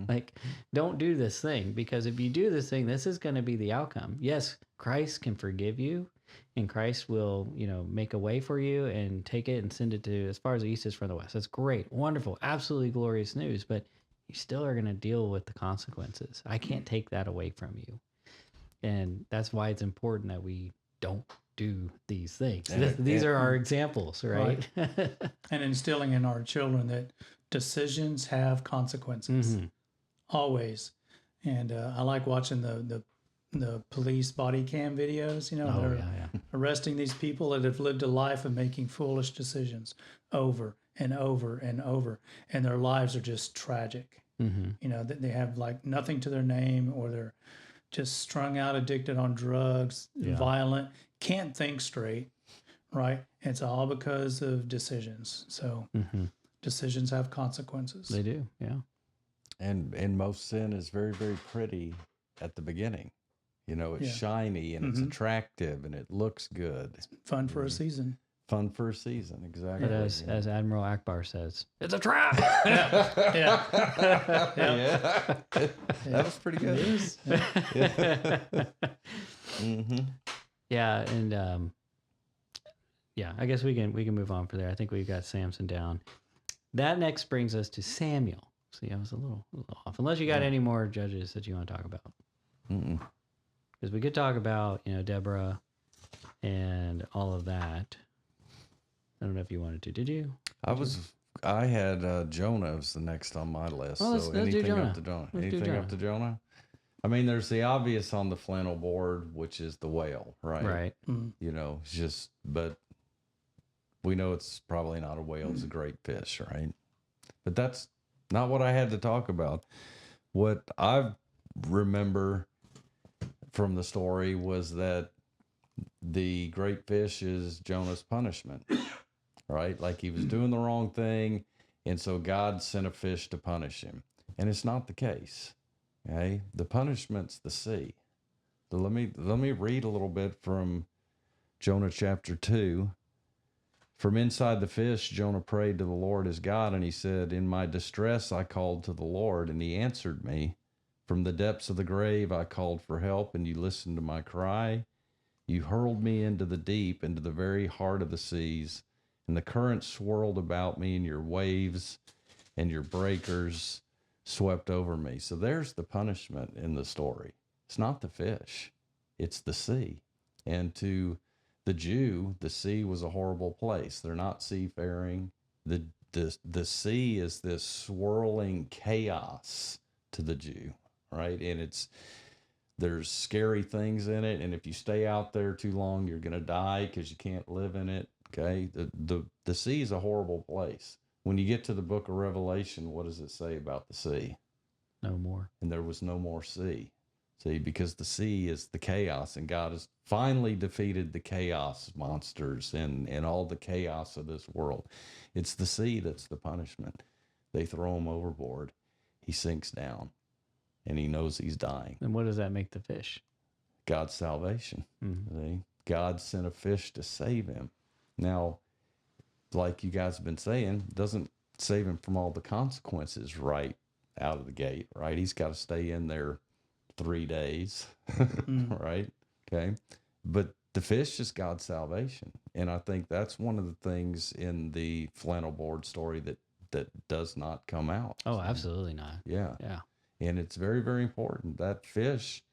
Like, don't do this thing, because if you do this thing, this is going to be the outcome. Yes, Christ can forgive you, and Christ will, make a way for you and take it and send it to as far as the east is from the west. That's great, wonderful, absolutely glorious news, but you still are going to deal with the consequences. I can't take that away from you. And that's why it's important that we don't do these things. These are our examples, right? And instilling in our children that decisions have consequences, always. And I like watching the police body cam videos. They're arresting these people that have lived a life of making foolish decisions over and over and over, and their lives are just tragic. They have like nothing to their name, or they're just strung out, addicted on drugs, violent, can't think straight. Right? It's all because of decisions. So. Decisions have consequences. They do, yeah. And most sin is very, very pretty at the beginning. You know, it's shiny and it's attractive and it looks good. It's fun for a season. Fun for a season, exactly. But as Admiral Akbar says, it's a trap. Yeah. That was pretty good. It is. Yeah, and I guess we can move on from there. I think we've got Samson down. That next brings us to Samuel. See, I was a little off. Unless you got any more judges that you want to talk about. Because we could talk about, Deborah and all of that. I don't know if you wanted to. Did you? I had Jonah was the next on my list. Well, let's anything do Jonah. up to Jonah? Let's do Anything Jonah. up to Jonah? I mean, there's the obvious on the flannel board, which is the whale, right? Right. You know, it's just, but we know it's probably not a whale. It's a great fish, right? But that's not what I had to talk about. What I remember from the story was that the great fish is Jonah's punishment, right? Like he was doing the wrong thing, and so God sent a fish to punish him. And it's not the case. Okay, the punishment's the sea. So let me read a little bit from Jonah chapter 2. From inside the fish, Jonah prayed to the Lord his God, and he said, "In my distress I called to the Lord, and he answered me. From the depths of the grave I called for help, and you listened to my cry. You hurled me into the deep, into the very heart of the seas, and the currents swirled about me, and your waves and your breakers swept over me." So there's the punishment in the story. It's not the fish, it's the sea. And to the Jew, the sea was a horrible place. They're not seafaring. The sea is this swirling chaos to the Jew, right? And there's scary things in it, and if you stay out there too long, you're going to die because you can't live in it. Okay, the sea is a horrible place. When you get to the book of Revelation, what does it say about the sea? No more. And there was no more sea. See, because the sea is the chaos, and God has finally defeated the chaos monsters and all the chaos of this world. It's the sea that's the punishment. They throw him overboard. He sinks down, and he knows he's dying. And what does that make the fish? God's salvation. See? God sent a fish to save him. Now, like you guys have been saying, doesn't save him from all the consequences right out of the gate, right? He's got to stay in there 3 days, right? Okay. But the fish is God's salvation. And I think that's one of the things in the flannel board story that does not come out. Oh, absolutely not. Yeah. Yeah. And it's very, very important. That fish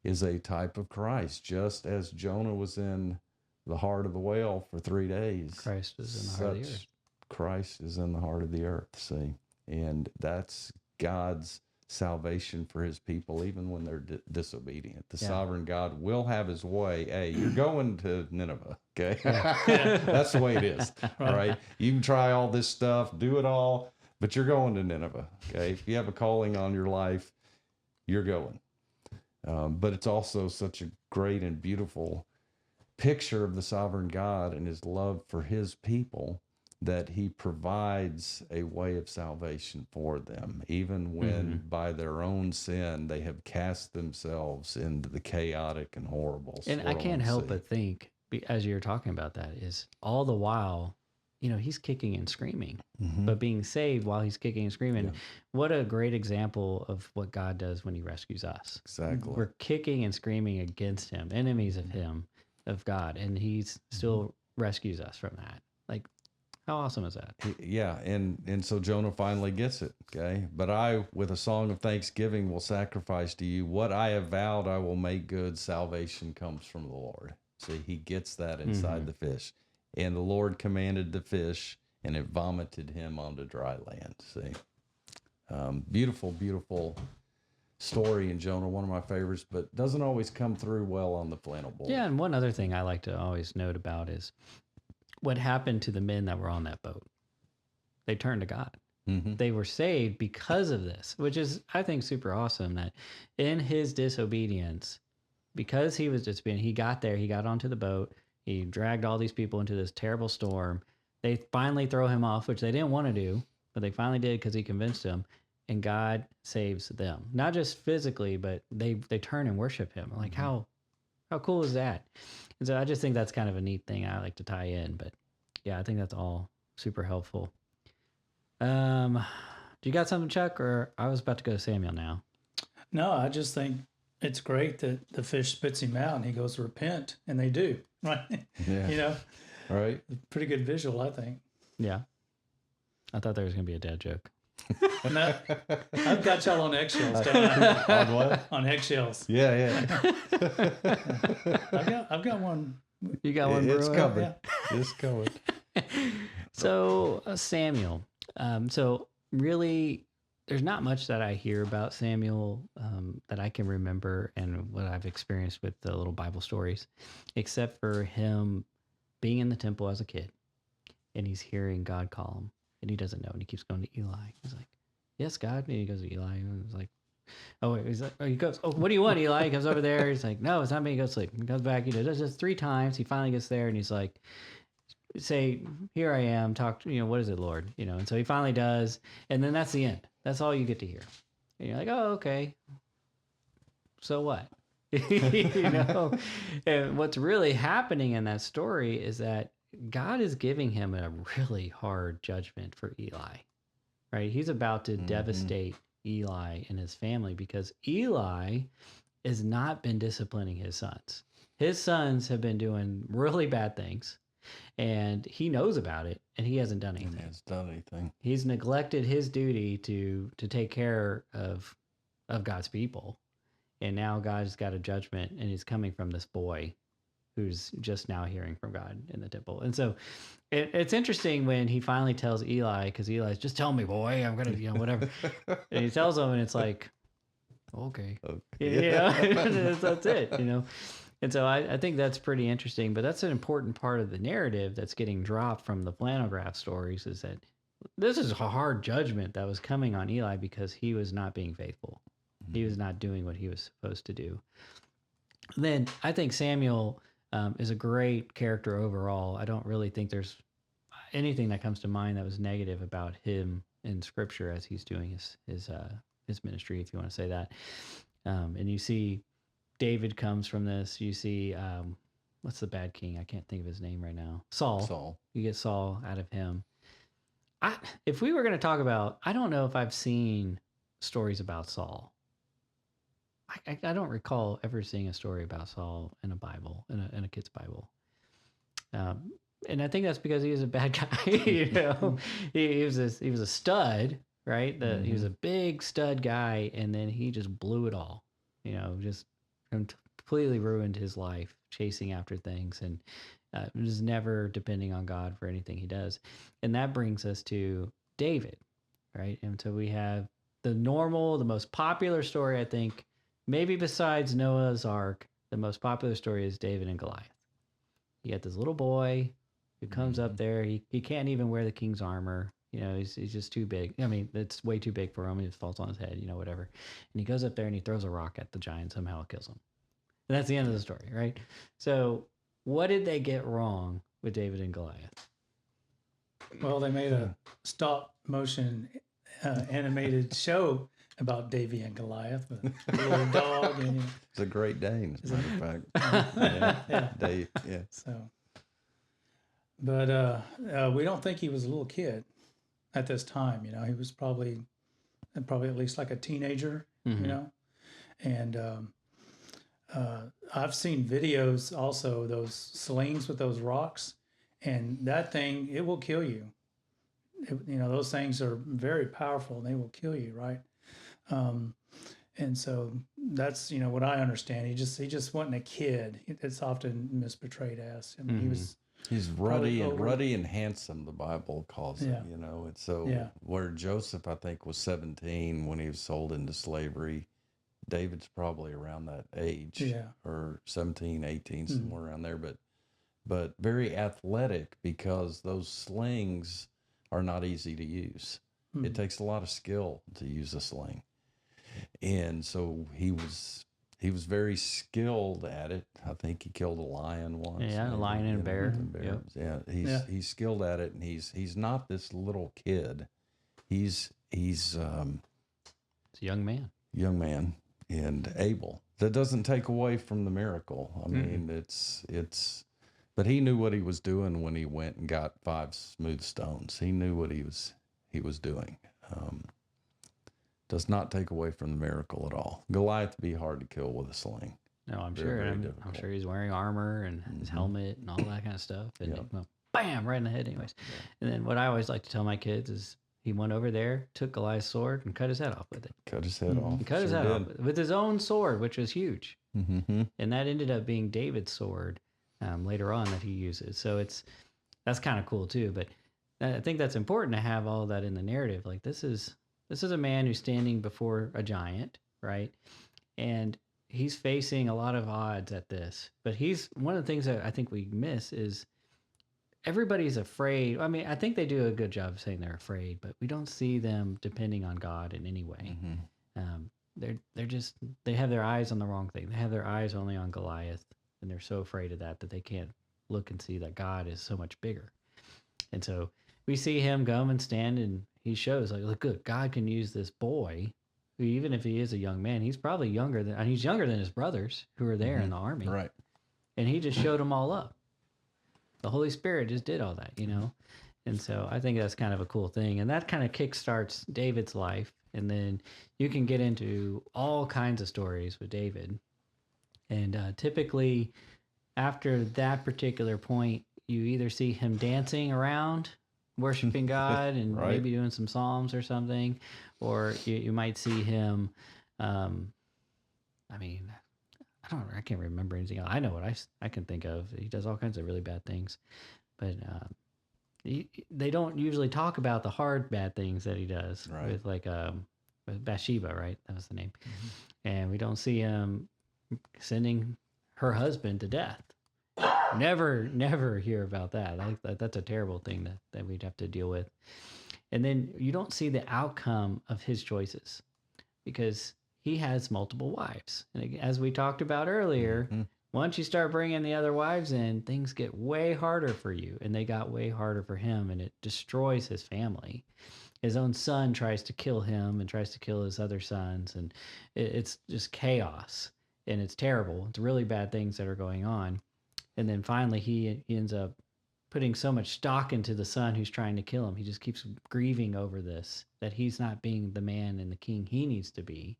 is a type of Christ, just as Jonah was in the heart of the whale for 3 days. Christ is in the heart of the earth. Christ is in the heart of the earth, see? And that's God's salvation for his people, even when they're disobedient. The sovereign God will have his way. Hey, you're going to Nineveh, okay? That's the way it is, all right? You can try all this stuff, do it all, but you're going to Nineveh, okay? If you have a calling on your life, you're going. But it's also such a great and beautiful picture of the sovereign God and his love for his people, that he provides a way of salvation for them, even when by their own sin they have cast themselves into the chaotic and horrible. And I can't help but think, as you're talking about that, is all the while, he's kicking and screaming, but being saved while he's kicking and screaming. Yeah. What a great example of what God does when he rescues us. Exactly. We're kicking and screaming against him, enemies of him, of God, and he still rescues us from that. Like, how awesome is that? Yeah, and so Jonah finally gets it, okay? "But I, with a song of thanksgiving, will sacrifice to you. What I have vowed, I will make good. Salvation comes from the Lord." See, he gets that inside the fish. "And the Lord commanded the fish, and it vomited him onto dry land." See? Beautiful, beautiful story in Jonah, one of my favorites, but doesn't always come through well on the flannel board. Yeah, and one other thing I like to always note about is what happened to the men that were on that boat. They turned to God. They were saved because of this, which is, I think, super awesome, that in his disobedience, because he was disobedient, he got there, he got onto the boat, he dragged all these people into this terrible storm. They finally throw him off, which they didn't want to do, but they finally did because he convinced them. and God saves them. Not just physically, but they turn and worship him. Like how cool is that? And so I just think that's kind of a neat thing I like to tie in. But yeah, I think that's all super helpful. Do you got something, Chuck, or I was about to go to Samuel now? No, I just think it's great that the fish spits him out and he goes to repent, and they do, right? Yeah. You know, right. Pretty good visual, I think. Yeah. I thought there was going to be a dad joke. No, I've got y'all on eggshells, don't I? On what? On eggshells. Yeah. I've got one. You got one, It's brewing? covered. Yeah. It's covered. So Samuel. So really, there's not much that I hear about Samuel that I can remember and what I've experienced with the little Bible stories, except for him being in the temple as a kid, and he's hearing God call him, and he doesn't know, and he keeps going to Eli. He's like, "Yes, God." And he goes to Eli, and he's like, "Oh wait." He's like, "Oh," he goes, "Oh, what do you want, Eli?" He goes over there. He's like, "No, it's not me." He goes like, he goes back. He does this 3 times. He finally gets there, and he's like, say, "Here I am, talk to, what is it, Lord?" And so he finally does, and then that's the end. That's all you get to hear. And you're like, "Oh, okay. So what?" And what's really happening in that story is that God is giving him a really hard judgment for Eli, right? He's about to devastate Eli and his family because Eli has not been disciplining his sons. His sons have been doing really bad things. And he knows about it, and he hasn't done anything. He hasn't done anything. He's neglected his duty to take care of God's people, and now God's got a judgment, and he's coming from this boy who's just now hearing from God in the temple. And so it's interesting when he finally tells Eli, because Eli's, "Just tell me, boy, I'm gonna, whatever." And he tells him, and it's like, okay. That's it, And so I think that's pretty interesting, but that's an important part of the narrative that's getting dropped from the Flannelgraph stories, is that this is a hard judgment that was coming on Eli because he was not being faithful. He was not doing what he was supposed to do. Then I think Samuel is a great character overall. I don't really think there's anything that comes to mind that was negative about him in Scripture as he's doing his ministry, if you want to say that. And you see David comes from this. You see, what's the bad king? I can't think of his name right now. Saul. You get Saul out of him. If we were going to talk about, I don't know if I've seen stories about Saul. I don't recall ever seeing a story about Saul in a Bible, in a kid's Bible. And I think that's because he was a bad guy. He was a stud, right? He was a big stud guy, and then he just blew it all. Just completely ruined his life chasing after things, and was never depending on God for anything he does. And that brings us to David, right? And so we have the most popular story, I think, maybe besides Noah's Ark, the most popular story is David and Goliath. You got this little boy who comes up there. He can't even wear the king's armor. He's just too big. I mean, it's way too big for him. He just falls on his head, whatever. And he goes up there and he throws a rock at the giant. Somehow it kills him. And that's the end of the story, right? So what did they get wrong with David and Goliath? Well, they made a stop motion animated show about Davy and Goliath with a little dog. And, it's a Great Dane, as a matter of fact. Yeah. Dave, yeah. So, but we don't think he was a little kid at this time. He was probably at least like a teenager. And I've seen videos also, those slings with those rocks, and that thing, it will kill you. Those things are very powerful and they will kill you, right? And so that's, what I understand. He just wasn't a kid. It's often misportrayed as. I mean, he's ruddy and handsome, the Bible calls him, And so where Joseph, I think, was 17 when he was sold into slavery, David's probably around that age, or 17, 18, somewhere around there, but very athletic, because those slings are not easy to use. It takes a lot of skill to use a sling. And so he was very skilled at it. I think he killed a lion once. Yeah, a lion and a bear. Yep. He's skilled at it, and he's not this little kid. He's It's a young man. Young man and able. That doesn't take away from the miracle. I mean, it's but he knew what he was doing when he went and got 5 smooth stones. He knew what he was doing. Does not take away from the miracle at all. Goliath would be hard to kill with a sling. No, I'm sure. I'm sure he's wearing armor and his helmet and all that kind of stuff. And it went bam, right in the head anyways. And then what I always like to tell my kids is he went over there, took Goliath's sword, and cut his head off with it. Cut his head off. He cut his head off with his own sword, which was huge. Mm-hmm. And that ended up being David's sword later on that he uses. So that's kind of cool too. But I think that's important to have all that in the narrative. Like this is a man who's standing before a giant, right? And he's facing a lot of odds at this. But one of the things that I think we miss is everybody's afraid. I mean, I think they do a good job of saying they're afraid, but we don't see them depending on God in any way. They have their eyes on the wrong thing. They have their eyes only on Goliath, and they're so afraid of that they can't look and see that God is so much bigger. And so we see him come and stand, and he shows like, look, good, God can use this boy, who even if he is a young man, he's probably younger than his brothers who are there in the army. Right. And he just showed them all up. The Holy Spirit just did all that, And so I think that's kind of a cool thing. And that kind of kickstarts David's life. And then you can get into all kinds of stories with David. And typically after that particular point, you either see him dancing around, worshiping God and maybe doing some psalms or something, or you might see him, I can't remember anything else. I know what I can think of. He does all kinds of really bad things, but they don't usually talk about the hard bad things that he does with with Bathsheba, right? That was the name. And we don't see him sending her husband to death. Never hear about that. I think that's a terrible thing that we'd have to deal with. And then you don't see the outcome of his choices because he has multiple wives. And as we talked about earlier, once you start bringing the other wives in, things get way harder for you. And they got way harder for him, and it destroys his family. His own son tries to kill him and tries to kill his other sons. And it's just chaos. And it's terrible. It's really bad things that are going on. And then finally, he ends up putting so much stock into the son who's trying to kill him. He just keeps grieving over this, that he's not being the man and the king he needs to be.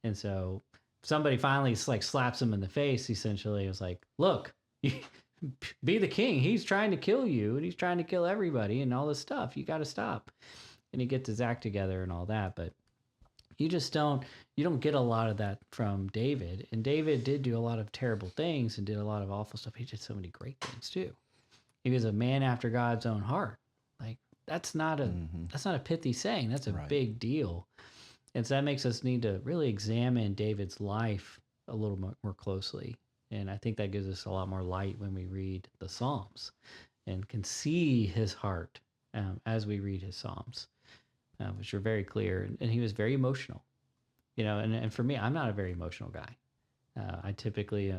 And so somebody finally slaps him in the face, essentially. It was like, look, be the king. He's trying to kill you, and he's trying to kill everybody and all this stuff. You got to stop. And he gets his act together and all that. But you don't get a lot of that from David. And David did do a lot of terrible things and did a lot of awful stuff. He did so many great things too. He was a man after God's own heart. Like that's not a pithy saying. That's a big deal. And so that makes us need to really examine David's life a little more closely. And I think that gives us a lot more light when we read the Psalms and can see his heart as we read his Psalms, which are very clear. And he was very emotional, and for me, I'm not a very emotional guy. I typically,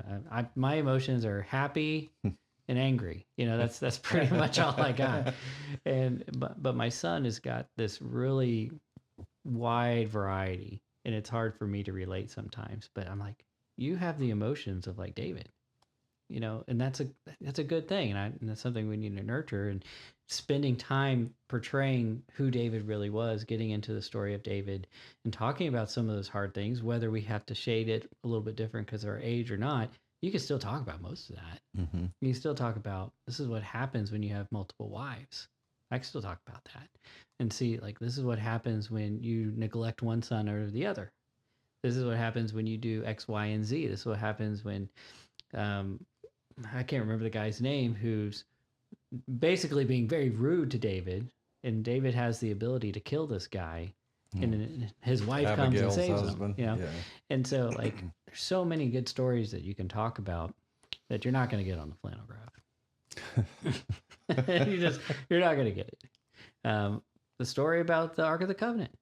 my emotions are happy and angry. That's pretty much all I got. But my son has got this really wide variety, and it's hard for me to relate sometimes. But I'm like, you have the emotions of like David, and that's a good thing, and that's something we need to nurture. And spending time portraying who David really was, getting into the story of David, and talking about some of those hard things, whether we have to shade it a little bit different because of our age or not. You can still talk about most of that. You can still talk about this is what happens when you have multiple wives. I can still talk about that and see, like, this is what happens when you neglect one son or the other. This is what happens when you do X, Y, and Z. This is what happens when, I can't remember the guy's name, who's basically being very rude to David. And David has the ability to kill this guy. And his wife comes and saves him. And so, like, there's so many good stories that you can talk about that you're not going to get on the Flannelgraph. You're not going to get it. The story about the Ark of the Covenant.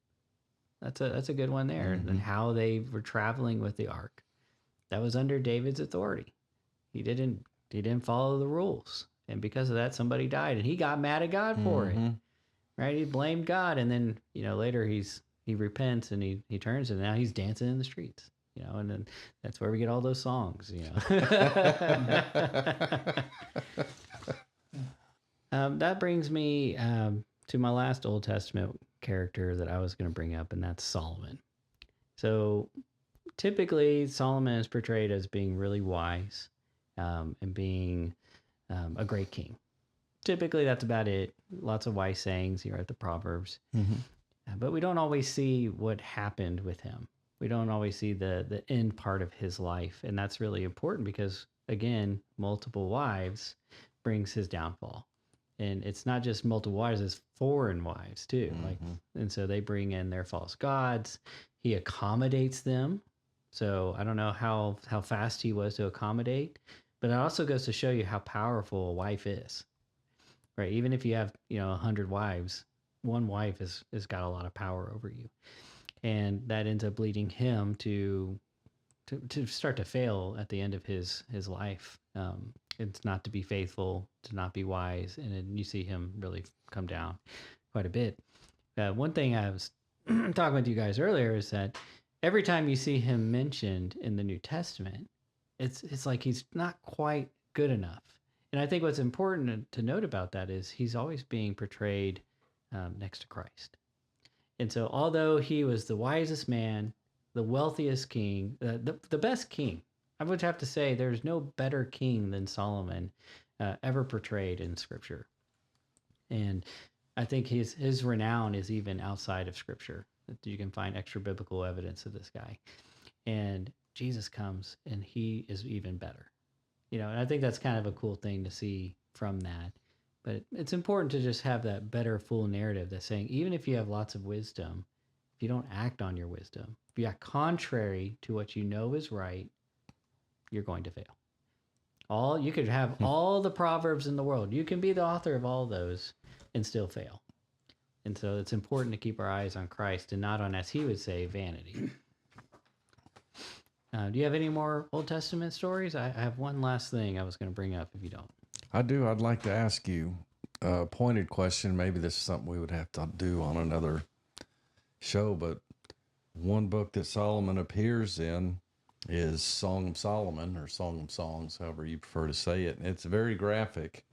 That's a good one there, and how they were traveling with the Ark. That was under David's authority. He didn't follow the rules, and because of that, somebody died, and he got mad at God for it. Right? He blamed God, and then later he's he repents and he turns, and now he's dancing in the streets, and then that's where we get all those songs, That brings me to my last Old Testament character that I was going to bring up, and that's Solomon. So typically Solomon is portrayed as being really wise and being a great king. Typically that's about it. Lots of wise sayings here at the Proverbs. But we don't always see what happened with him. We don't always see the end part of his life. And that's really important because, again, multiple wives brings his downfall. And it's not just multiple wives, it's foreign wives too. And so they bring in their false gods. He accommodates them. So I don't know how fast he was to accommodate, but it also goes to show you how powerful a wife is, right? Even if you have, 100 wives, one wife has got a lot of power over you. And that ends up leading him to start to fail at the end of his life. It's not to be faithful, to not be wise, and then you see him really come down quite a bit. One thing I was talking with you guys earlier is that every time you see him mentioned in the New Testament, it's like he's not quite good enough. And I think what's important to note about that is he's always being portrayed next to Christ. And so although he was the wisest man, the wealthiest king, the best king, I would have to say there's no better king than Solomon ever portrayed in Scripture. And I think his renown is even outside of Scripture. You can find extra biblical evidence of this guy. And Jesus comes and he is even better. And I think that's kind of a cool thing to see from that. But it's important to just have that better full narrative that's saying, even if you have lots of wisdom, if you don't act on your wisdom, if you act contrary to what you know is right, you're going to fail. You could have all the Proverbs in the world. You can be the author of all those and still fail. And so it's important to keep our eyes on Christ and not on, as he would say, vanity. Do you have any more Old Testament stories? I have one last thing I was going to bring up if you don't. I do. I'd like to ask you a pointed question. Maybe this is something we would have to do on another show, but one book that Solomon appears in is Song of Solomon, or Song of Songs, however you prefer to say it. It's very graphic,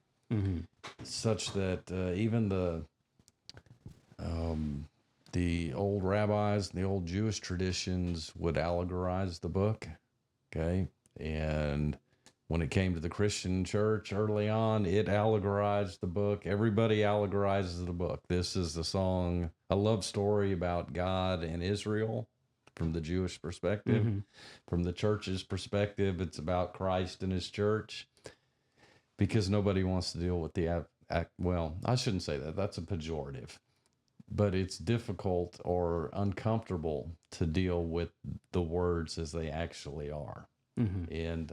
such that even the old rabbis and the old Jewish traditions would allegorize the book, okay? And when it came to the Christian church early on, it allegorized the book. Everybody allegorizes the book. This is the song, a love story about God and Israel from the Jewish perspective. From the church's perspective, it's about Christ and his church, because nobody wants to deal with well, I shouldn't say that. That's a pejorative. But it's difficult or uncomfortable to deal with the words as they actually are. And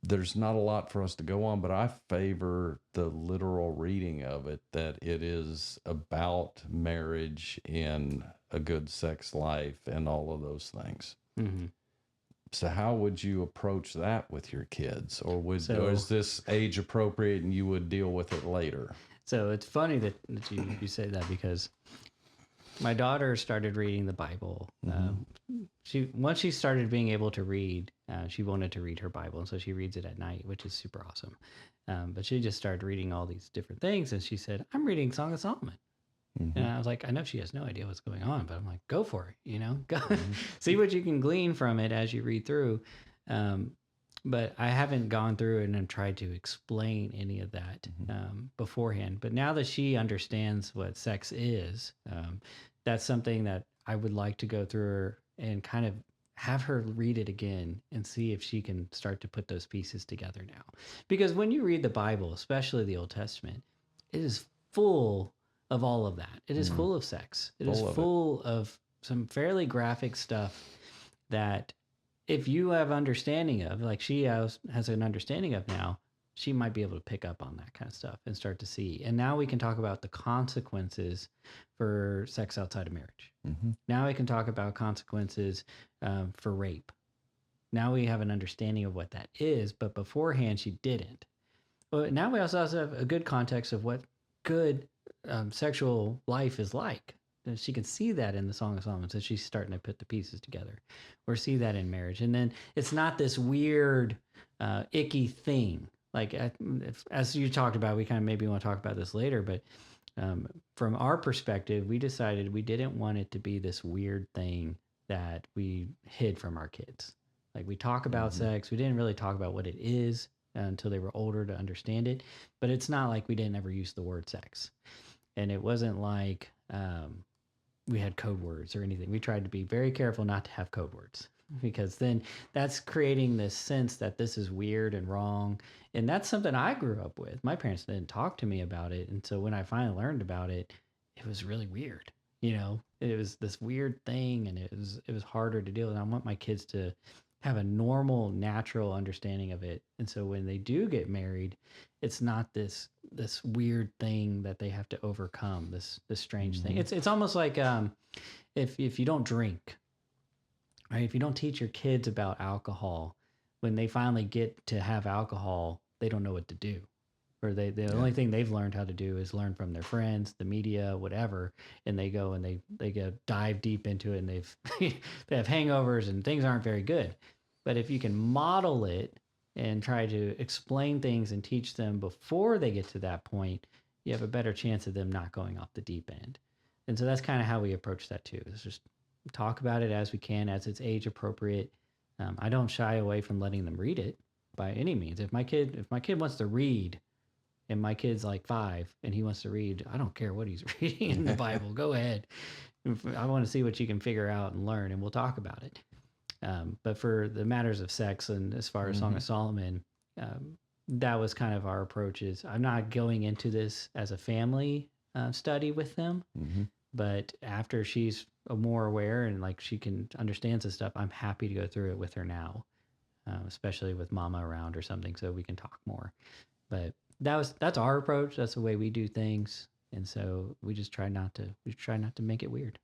there's not a lot for us to go on, but I favor the literal reading of it, that it is about marriage and a good sex life and all of those things. So how would you approach that with your kids? Or is this age appropriate and you would deal with it later? So it's funny that you say that, because my daughter started reading the Bible. Once she started being able to read, she wanted to read her Bible, and so she reads it at night, which is super awesome. But she just started reading all these different things, and she said, "I'm reading Song of Solomon." And I was like, I know she has no idea what's going on, but I'm like, go for it, go see what you can glean from it as you read through. But I haven't gone through and tried to explain any of that beforehand. But now that she understands what sex is, that's something that I would like to go through her and kind of have her read it again and see if she can start to put those pieces together now. Because when you read the Bible, especially the Old Testament, it is full of all of that. It is full of sex. It is full of some fairly graphic stuff that, if you have understanding of, like she has an understanding of now, she might be able to pick up on that kind of stuff and start to see. And now we can talk about the consequences for sex outside of marriage. Now we can talk about consequences for rape. Now we have an understanding of what that is, but beforehand she didn't. But now we also have a good context of what good sexual life is like. she can see that in the Song of Solomon. So she's starting to put the pieces together, or see that in marriage. And then it's not this weird, icky thing. Like as you talked about, we kind of maybe want to talk about this later, but from our perspective, we decided we didn't want it to be this weird thing that we hid from our kids. Like we talk about sex, we didn't really talk about what it is until they were older to understand it. But it's not like we didn't ever use the word sex. And it wasn't like we had code words or anything. We tried to be very careful not to have code words, because then that's creating this sense that this is weird and wrong. And that's something I grew up with. My parents didn't talk to me about it. And so when I finally learned about it, it was really weird. You know, it was this weird thing, and it was harder to deal with. I want my kids to have a normal, natural understanding of it. And so when they do get married, it's not this weird thing that they have to overcome, this strange thing. It's almost like if you don't drink, right? If you don't teach your kids about alcohol, when they finally get to have alcohol, they don't know what to do. Or the only thing they've learned how to do is learn from their friends, the media, whatever, and they go and they go dive deep into it, and they have hangovers and things aren't very good. But if you can model it and try to explain things and teach them before they get to that point, you have a better chance of them not going off the deep end. And so that's kind of how we approach that too. It's just talk about it as we can, as it's age appropriate. I don't shy away from letting them read it by any means. If my kid wants to read, and my kid's like 5 and he wants to read, I don't care what he's reading in the Bible. Go ahead. I want to see what you can figure out and learn, and we'll talk about it. But for the matters of sex, and as far as Song of Solomon, that was kind of our approach. Is I'm not going into this as a family study with them, but after she's more aware and like she can understand some stuff, I'm happy to go through it with her now, especially with mama around or something, so we can talk more. But that's our approach. That's the way we do things. And so we just try not to make it weird.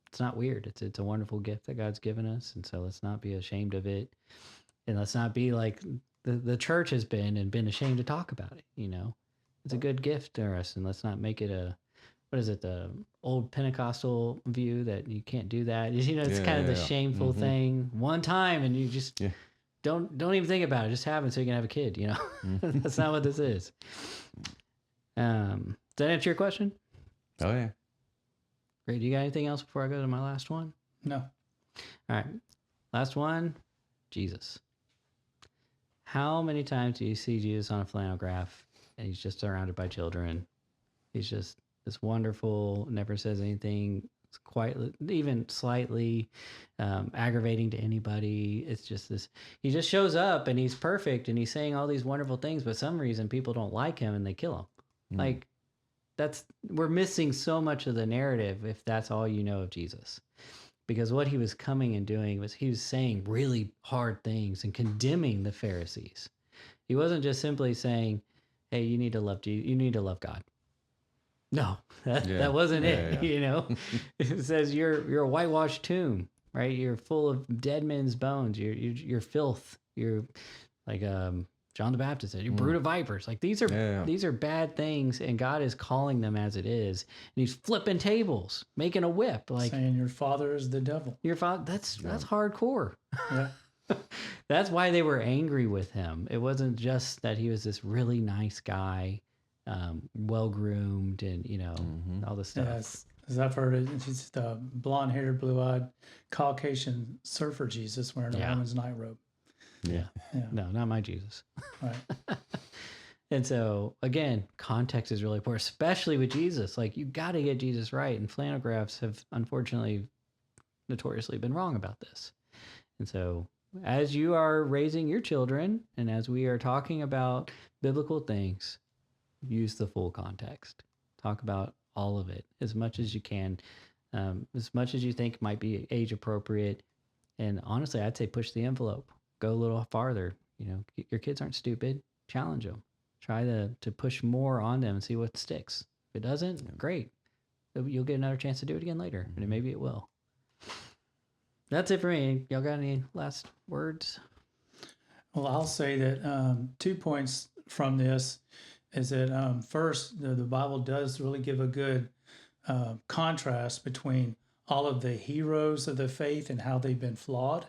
It's not weird. It's a wonderful gift that God's given us. And so let's not be ashamed of it. And let's not be like the church has been ashamed to talk about it. You know, it's a good gift to us, and let's not make it the old Pentecostal view that you can't do that. You know, it's kind of the shameful thing one time, and you just, Don't even think about it. Just have it so you can have a kid, you know? That's not what this is. Does that answer your question? Oh, yeah. Great. Do you got anything else before I go to my last one? No. All right. Last one, Jesus. How many times do you see Jesus on a flannel graph and he's just surrounded by children? He's just this wonderful, never says anything quite even slightly aggravating to anybody. It's just this, he just shows up and he's perfect and he's saying all these wonderful things, but for some reason people don't like him and they kill him. Like we're missing so much of the narrative if that's all you know of Jesus, because what he was coming and doing was he was saying really hard things and condemning the Pharisees. He wasn't just simply saying, hey, you need to love God. No, that wasn't it. You know, it says you're a whitewashed tomb, right? You're full of dead men's bones. You're filth. You're like John the Baptist said, you're brood of vipers. Like these are bad things, and God is calling them as it is. And he's flipping tables, making a whip, like saying your father is the devil. Your father. That's hardcore. Yeah. That's why they were angry with him. It wasn't just that he was this really nice guy. Well-groomed and, you know, all this stuff. Yes, as I've heard it, he's the blonde-haired, blue-eyed, Caucasian surfer Jesus wearing a woman's nightrobe. Yeah. No, not my Jesus. Right. And so, again, context is really important, especially with Jesus. Like, you got to get Jesus right. And flannelgraphs have, unfortunately, notoriously been wrong about this. And so, as you are raising your children and as we are talking about biblical things, use the full context. Talk about all of it as much as you can, as much as you think might be age appropriate. And honestly, I'd say push the envelope. Go a little farther. You know, your kids aren't stupid. Challenge them. Try to push more on them and see what sticks. If it doesn't, great. You'll get another chance to do it again later, and maybe it will. That's it for me. Y'all got any last words? Well, I'll say that 2 points from this is that first, the Bible does really give a good contrast between all of the heroes of the faith and how they've been flawed,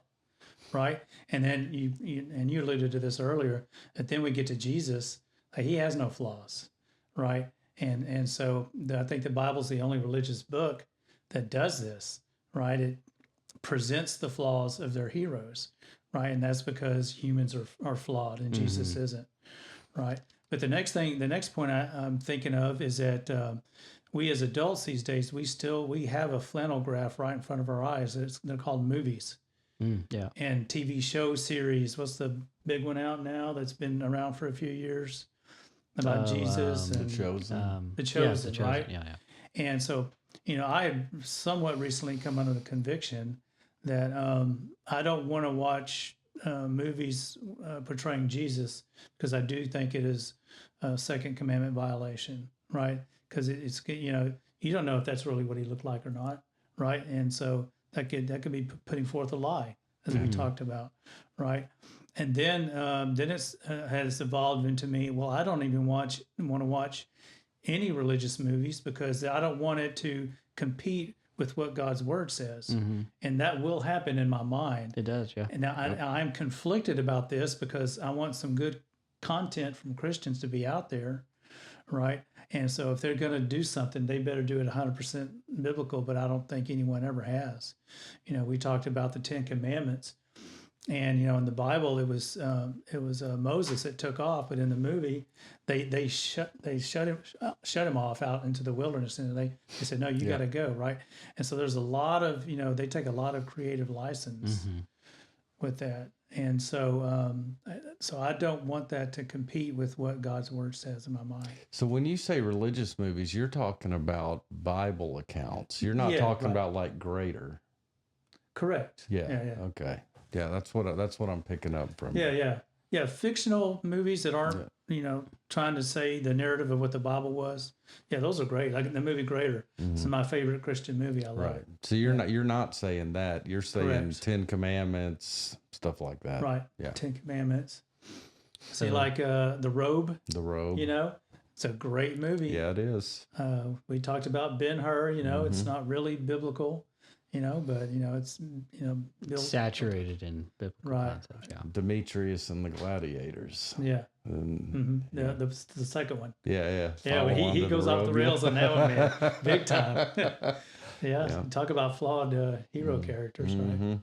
right? And then you alluded to this earlier, that then we get to Jesus, he has no flaws, right? And so I think the Bible's the only religious book that does this, right? It presents the flaws of their heroes, right? And that's because humans are flawed and Jesus isn't, right? But the next point I'm thinking of is that we as adults these days, we have a flannelgraph right in front of our eyes. They're called movies. Yeah. And TV show series. What's the big one out now that's been around for a few years about Jesus and The Chosen? The Chosen, right? Yeah. And so, I have somewhat recently come under the conviction that I don't want to watch movies portraying Jesus, because I do think it is a second commandment violation, right? Because it's you don't know if that's really what he looked like or not, right? And so that could be putting forth a lie, as we talked about, right? And then it has evolved into me. Well, I don't even want to watch any religious movies, because I don't want it to compete with what God's word says, and that will happen in my mind. It does, yeah. And now I'm conflicted about this, because I want some good content from Christians to be out there, right? And so if they're going to do something, they better do it 100% biblical, but I don't think anyone ever has. We talked about the 10 Commandments, and, in the Bible, it was Moses that took off, but in the movie, they shut him off out into the wilderness, and they said, no, you got to go, right? And so there's a lot of, they take a lot of creative license with that. And so I don't want that to compete with what God's word says in my mind. So when you say religious movies, you're talking about Bible accounts. You're not talking about like Greater. Correct. Yeah. Okay. Yeah, that's what I'm picking up from. Yeah. Fictional movies that aren't, trying to say the narrative of what the Bible was. Yeah, those are great. Like the movie Greater. It's my favorite Christian movie. I love it. So you're not saying that. You're saying Correct. 10 Commandments, stuff like that. Right. Yeah. 10 Commandments. See, like The Robe. The Robe. It's a great movie. Yeah, it is. We talked about Ben-Hur. It's not really biblical. But it's saturated in biblical concepts. Yeah. Demetrius and the Gladiators. Yeah. And, the second one. Yeah. Yeah, he goes off the rails on that one, man, big time. Yeah. Talk about flawed hero characters, right?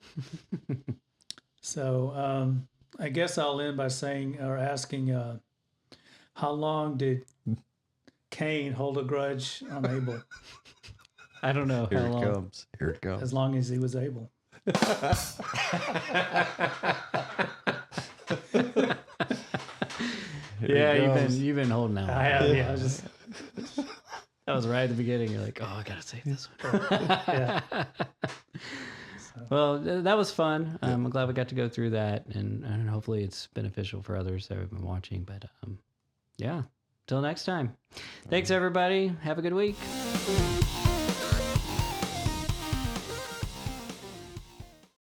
So I guess I'll end by asking, how long did Cain hold a grudge on Abel? I don't know Here how it long. comes. Here it comes. As long as he was able. You've been holding that one. I have. Yeah, that was right at the beginning. You're like, oh, I gotta save this one. Yeah. Well, that was fun. I'm glad we got to go through that, and hopefully it's beneficial for others that have been watching. But yeah, till next time. Thanks everybody. Have a good week.